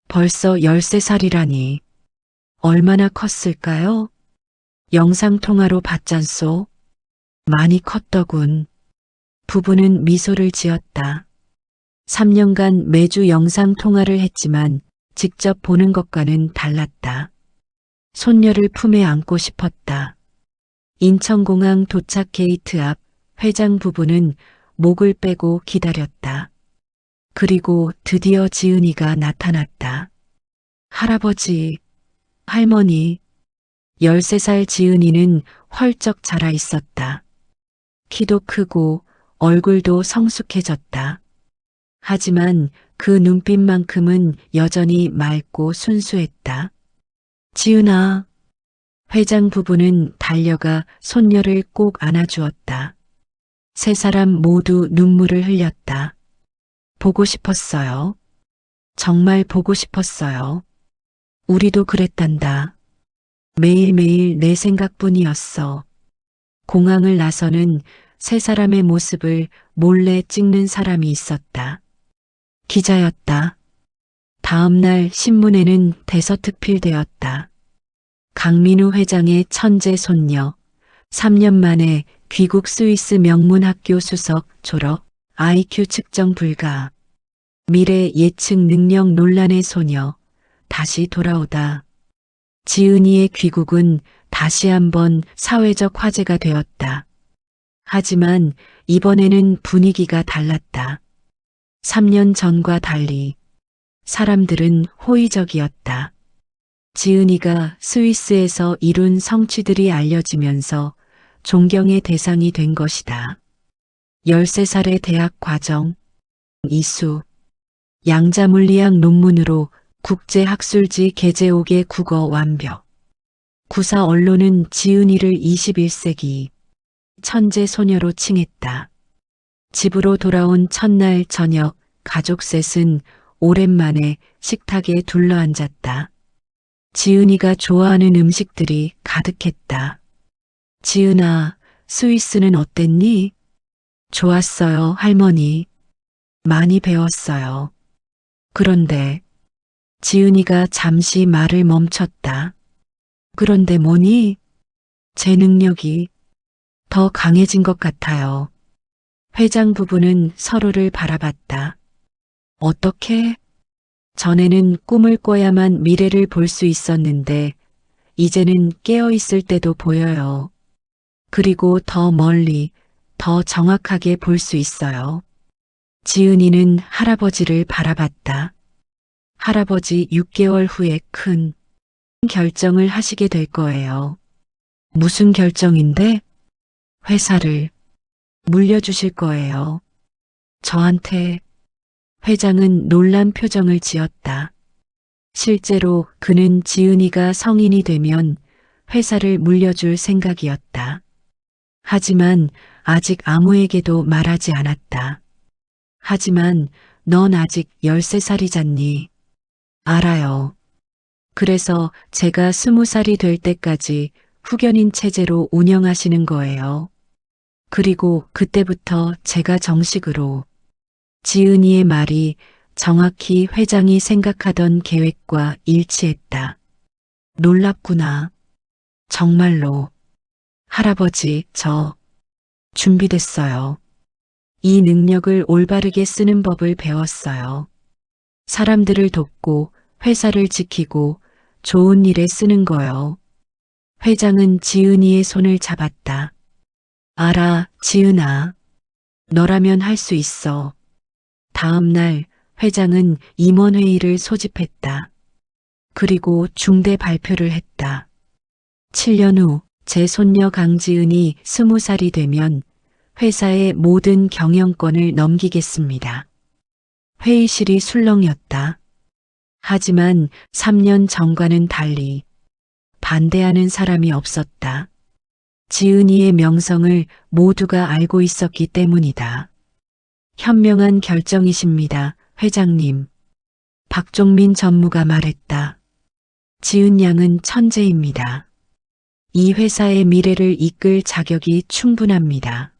벌써 13살이라니. 얼마나 컸을까요? 영상통화로 봤잖소. 많이 컸더군. 부부는 미소를 지었다. 3년간 매주 영상통화를 했지만 직접 보는 것과는 달랐다. 손녀를 품에 안고 싶었다. 인천공항 도착 게이트 앞 회장 부부는 목을 빼고 기다렸다. 그리고 드디어 지은이가 나타났다. 할아버지, 할머니. 13살 지은이는 헐쩍 자라 있었다. 키도 크고 얼굴도 성숙해졌다. 하지만 그 눈빛만큼은 여전히 맑고 순수했다. 지은아. 회장 부부는 달려가 손녀를 꼭 안아주었다. 세 사람 모두 눈물을 흘렸다. 보고 싶었어요. 정말 보고 싶었어요. 우리도 그랬단다. 매일매일 내 생각뿐이었어. 공항을 나서는 세 사람의 모습을 몰래 찍는 사람이 있었다. 기자였다. 다음 날 신문에는 대서특필되었다. 강민우 회장의 천재 손녀, 3년 만에 귀국 스위스 명문학교 수석 졸업, IQ 측정 불가, 미래 예측 능력 논란의 소녀, 다시 돌아오다. 지은이의 귀국은 다시 한번 사회적 화제가 되었다. 하지만 이번에는 분위기가 달랐다. 3년 전과 달리 사람들은 호의적이었다. 지은이가 스위스에서 이룬 성취들이 알려지면서 존경의 대상이 된 것이다. 13살의 대학 과정, 이수, 양자물리학 논문으로 국제학술지 게재옥의 국어 완벽. 구사 언론은 지은이를 21세기 천재 소녀로 칭했다. 집으로 돌아온 첫날 저녁 가족 셋은 오랜만에 식탁에 둘러앉았다. 지은이가 좋아하는 음식들이 가득했다. 지은아, 스위스는 어땠니? 좋았어요, 할머니. 많이 배웠어요. 그런데 지은이가 잠시 말을 멈췄다. 그런데 뭐니? 제 능력이 더 강해진 것 같아요. 회장 부부는 서로를 바라봤다. 어떻게? 전에는 꿈을 꿔야만 미래를 볼 수 있었는데 이제는 깨어 있을 때도 보여요. 그리고 더 멀리, 더 정확하게 볼 수 있어요. 지은이는 할아버지를 바라봤다. 할아버지 6개월 후에 큰 결정을 하시게 될 거예요. 무슨 결정인데? 회사를 물려주실 거예요. 저한테. 회장은 놀란 표정을 지었다. 실제로 그는 지은이가 성인이 되면 회사를 물려줄 생각이었다. 하지만 아직 아무에게도 말하지 않았다. 하지만 넌 아직 13살이잖니. 알아요. 그래서 제가 20살이 될 때까지 후견인 체제로 운영하시는 거예요. 그리고 그때부터 제가 정식으로. 지은이의 말이 정확히 회장이 생각하던 계획과 일치했다. 놀랍구나. 정말로. 할아버지, 저 준비됐어요. 이 능력을 올바르게 쓰는 법을 배웠어요. 사람들을 돕고 회사를 지키고 좋은 일에 쓰는 거요. 회장은 지은이의 손을 잡았다. 알아, 지은아. 너라면 할 수 있어. 다음 날 회장은 임원회의를 소집했다. 그리고 중대 발표를 했다. 7년 후 제 손녀 강지은이 20살이 되면 회사의 모든 경영권을 넘기겠습니다. 회의실이 술렁였다. 하지만 3년 전과는 달리 반대하는 사람이 없었다. 지은이의 명성을 모두가 알고 있었기 때문이다. 현명한 결정이십니다, 회장님. 박종민 전무가 말했다. 지은 양은 천재입니다. 이 회사의 미래를 이끌 자격이 충분합니다.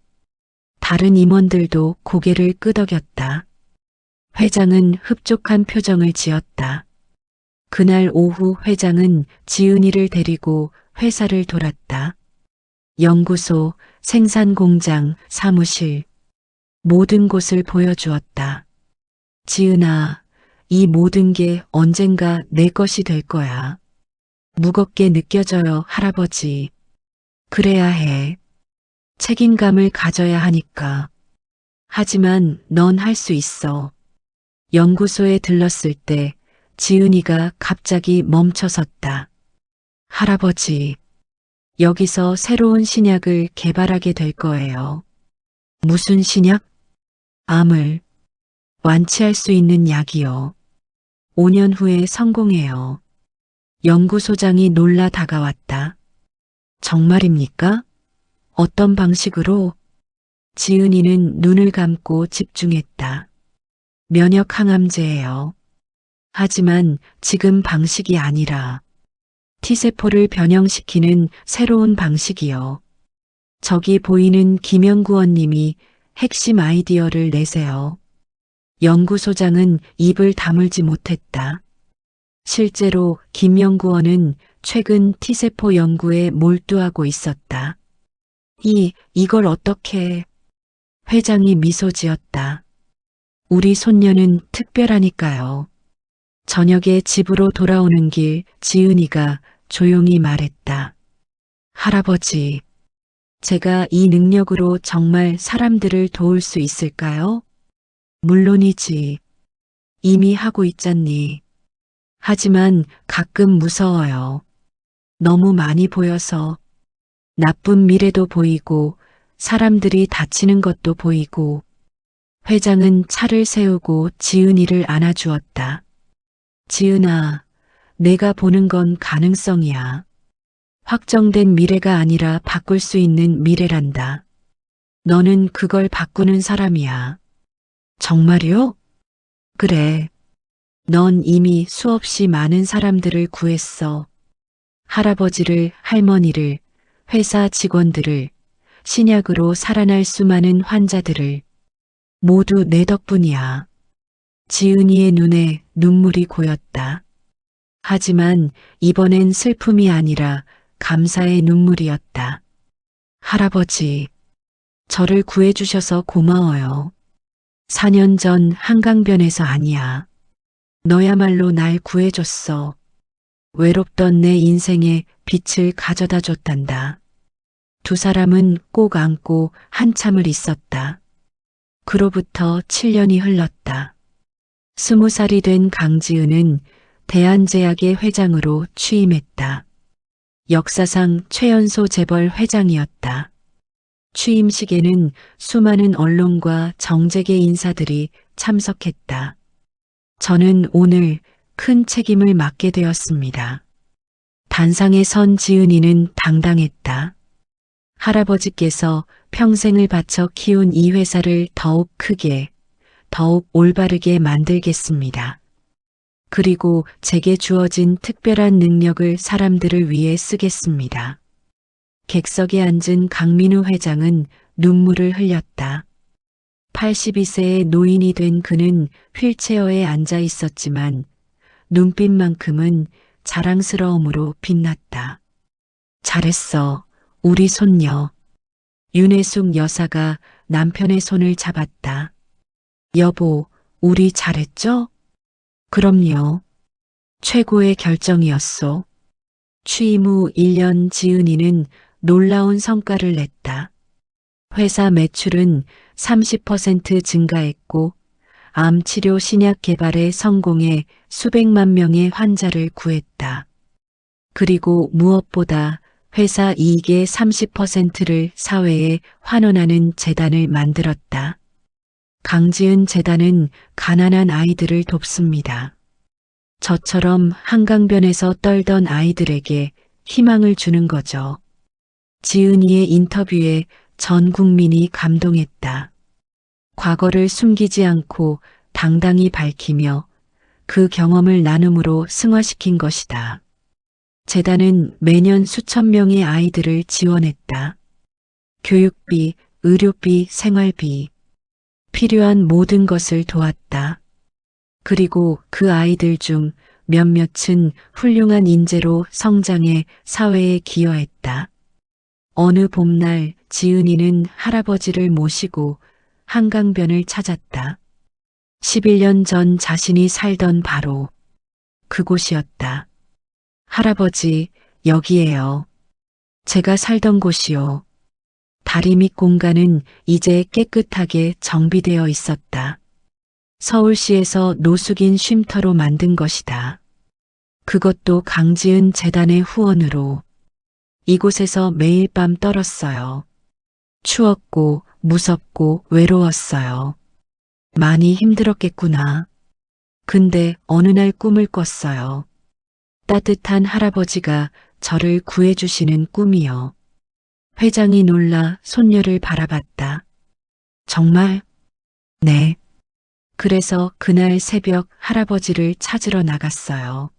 다른 임원들도 고개를 끄덕였다. 회장은 흡족한 표정을 지었다. 그날 오후 회장은 지은이를 데리고 회사를 돌았다. 연구소, 생산공장, 사무실, 모든 곳을 보여주었다. 지은아, 이 모든 게 언젠가 내 것이 될 거야. 무겁게 느껴져요, 할아버지. 그래야 해. 책임감을 가져야 하니까. 하지만 넌 할 수 있어. 연구소에 들렀을 때 지은이가 갑자기 멈춰섰다. 할아버지, 여기서 새로운 신약을 개발하게 될 거예요. 무슨 신약? 암을 완치할 수 있는 약이요. 5년 후에 성공해요. 연구소장이 놀라 다가왔다. 정말입니까? 어떤 방식으로? 지은이는 눈을 감고 집중했다. 면역 항암제예요. 하지만 지금 방식이 아니라 T세포를 변형시키는 새로운 방식이요. 저기 보이는 김영구원님이 핵심 아이디어를 내세요. 연구소장은 입을 다물지 못했다. 실제로 김영구원은 최근 T세포 연구에 몰두하고 있었다. 이걸 어떻게? 회장이 미소 지었다. 우리 손녀는 특별하니까요. 저녁에 집으로 돌아오는 길 지은이가 조용히 말했다. 할아버지, 제가 이 능력으로 정말 사람들을 도울 수 있을까요? 물론이지. 이미 하고 있잖니. 하지만 가끔 무서워요. 너무 많이 보여서 나쁜 미래도 보이고 사람들이 다치는 것도 보이고. 회장은 차를 세우고 지은이를 안아주었다. 지은아, 내가 보는 건 가능성이야. 확정된 미래가 아니라 바꿀 수 있는 미래란다. 너는 그걸 바꾸는 사람이야. 정말요? 그래. 넌 이미 수없이 많은 사람들을 구했어. 할아버지를, 할머니를, 회사 직원들을, 신약으로 살아날 수많은 환자들을. 모두 내 덕분이야. 지은이의 눈에 눈물이 고였다. 하지만 이번엔 슬픔이 아니라 감사의 눈물이었다. 할아버지, 저를 구해주셔서 고마워요. 4년 전 한강변에서 아니야. 너야말로 날 구해줬어. 외롭던 내 인생에 빛을 가져다 줬단다. 두 사람은 꼭 안고 한참을 있었다. 그로부터 7년이 흘렀다. 20살이 된 강지은은 대한제약의 회장으로 취임했다. 역사상 최연소 재벌 회장이었다. 취임식에는 수많은 언론과 정재계 인사들이 참석했다. 저는 오늘 큰 책임을 맡게 되었습니다. 단상에 선 지은이는 당당했다. 할아버지께서 평생을 바쳐 키운 이 회사를 더욱 크게, 더욱 올바르게 만들겠습니다. 그리고 제게 주어진 특별한 능력을 사람들을 위해 쓰겠습니다. 객석에 앉은 강민우 회장은 눈물을 흘렸다. 82세의 노인이 된 그는 휠체어에 앉아 있었지만 눈빛만큼은 자랑스러움으로 빛났다. 잘했어, 우리 손녀. 윤혜숙 여사가 남편의 손을 잡았다. 여보, 우리 잘했죠? 그럼요. 최고의 결정이었소. 취임 후 1년 지은이는 놀라운 성과를 냈다. 회사 매출은 30% 증가했고 암 치료 신약 개발에 성공해 수백만 명의 환자를 구했다. 그리고 무엇보다 회사 이익의 30%를 사회에 환원하는 재단을 만들었다. 강지은 재단은 가난한 아이들을 돕습니다. 저처럼 한강변에서 떨던 아이들에게 희망을 주는 거죠. 지은이의 인터뷰에 전 국민이 감동했다. 과거를 숨기지 않고 당당히 밝히며 그 경험을 나눔으로 승화시킨 것이다. 재단은 매년 수천 명의 아이들을 지원했다. 교육비, 의료비, 생활비, 필요한 모든 것을 도왔다. 그리고 그 아이들 중 몇몇은 훌륭한 인재로 성장해 사회에 기여했다. 어느 봄날 지은이는 할아버지를 모시고 한강변을 찾았다. 11년 전 자신이 살던 바로 그곳이었다. 할아버지, 여기에요. 제가 살던 곳이요. 다리 밑 공간은 이제 깨끗하게 정비되어 있었다. 서울시에서 노숙인 쉼터로 만든 것이다. 그것도 강지은 재단의 후원으로. 이곳에서 매일 밤 떨었어요. 추웠고 무섭고 외로웠어요. 많이 힘들었겠구나. 근데 어느 날 꿈을 꿨어요. 따뜻한 할아버지가 저를 구해주시는 꿈이요. 회장이 놀라 손녀를 바라봤다. 정말? 네. 그래서 그날 새벽 할아버지를 찾으러 나갔어요.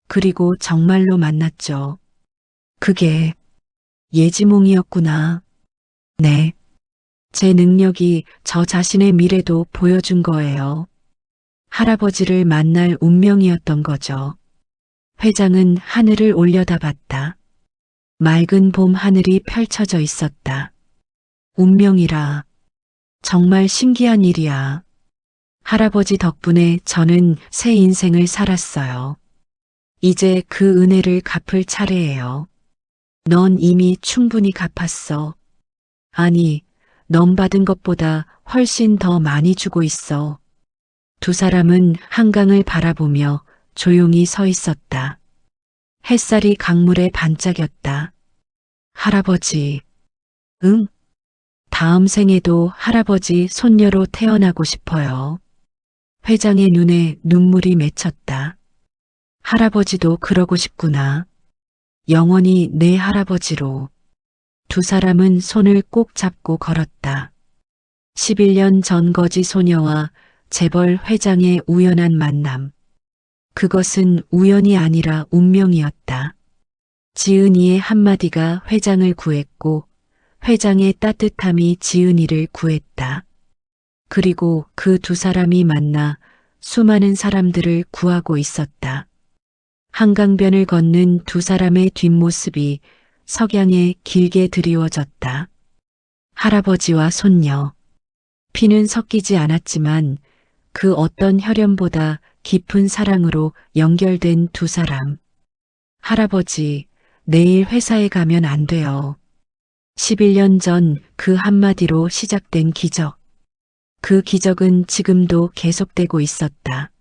그리고 정말로 만났죠. 그게 예지몽이었구나. 네. 제 능력이 저 자신의 미래도 보여준 거예요. 할아버지를 만날 운명이었던 거죠. 회장은 하늘을 올려다봤다. 맑은 봄 하늘이 펼쳐져 있었다. 운명이라. 정말 신기한 일이야. 할아버지 덕분에 저는 새 인생을 살았어요. 이제 그 은혜를 갚을 차례예요. 넌 이미 충분히 갚았어. 아니, 넌 받은 것보다 훨씬 더 많이 주고 있어. 두 사람은 한강을 바라보며 조용히 서 있었다. 햇살이 강물에 반짝였다. 할아버지. 응? 다음 생에도 할아버지 손녀로 태어나고 싶어요. 회장의 눈에 눈물이 맺혔다. 할아버지도 그러고 싶구나. 영원히 내 할아버지로. 두 사람은 손을 꼭 잡고 걸었다. 11년 전 거지 소녀와 재벌 회장의 우연한 만남. 그것은 우연이 아니라 운명이었다. 지은이의 한마디가 회장을 구했고 회장의 따뜻함이 지은이를 구했다. 그리고 그 두 사람이 만나 수많은 사람들을 구하고 있었다. 한강변을 걷는 두 사람의 뒷모습이 석양에 길게 드리워졌다. 할아버지와 손녀. 피는 섞이지 않았지만 그 어떤 혈연보다 깊은 사랑으로 연결된 두 사람. 할아버지, 내일 회사에 가면 안 돼요. 11년 전 그 한마디로 시작된 기적. 그 기적은 지금도 계속되고 있었다.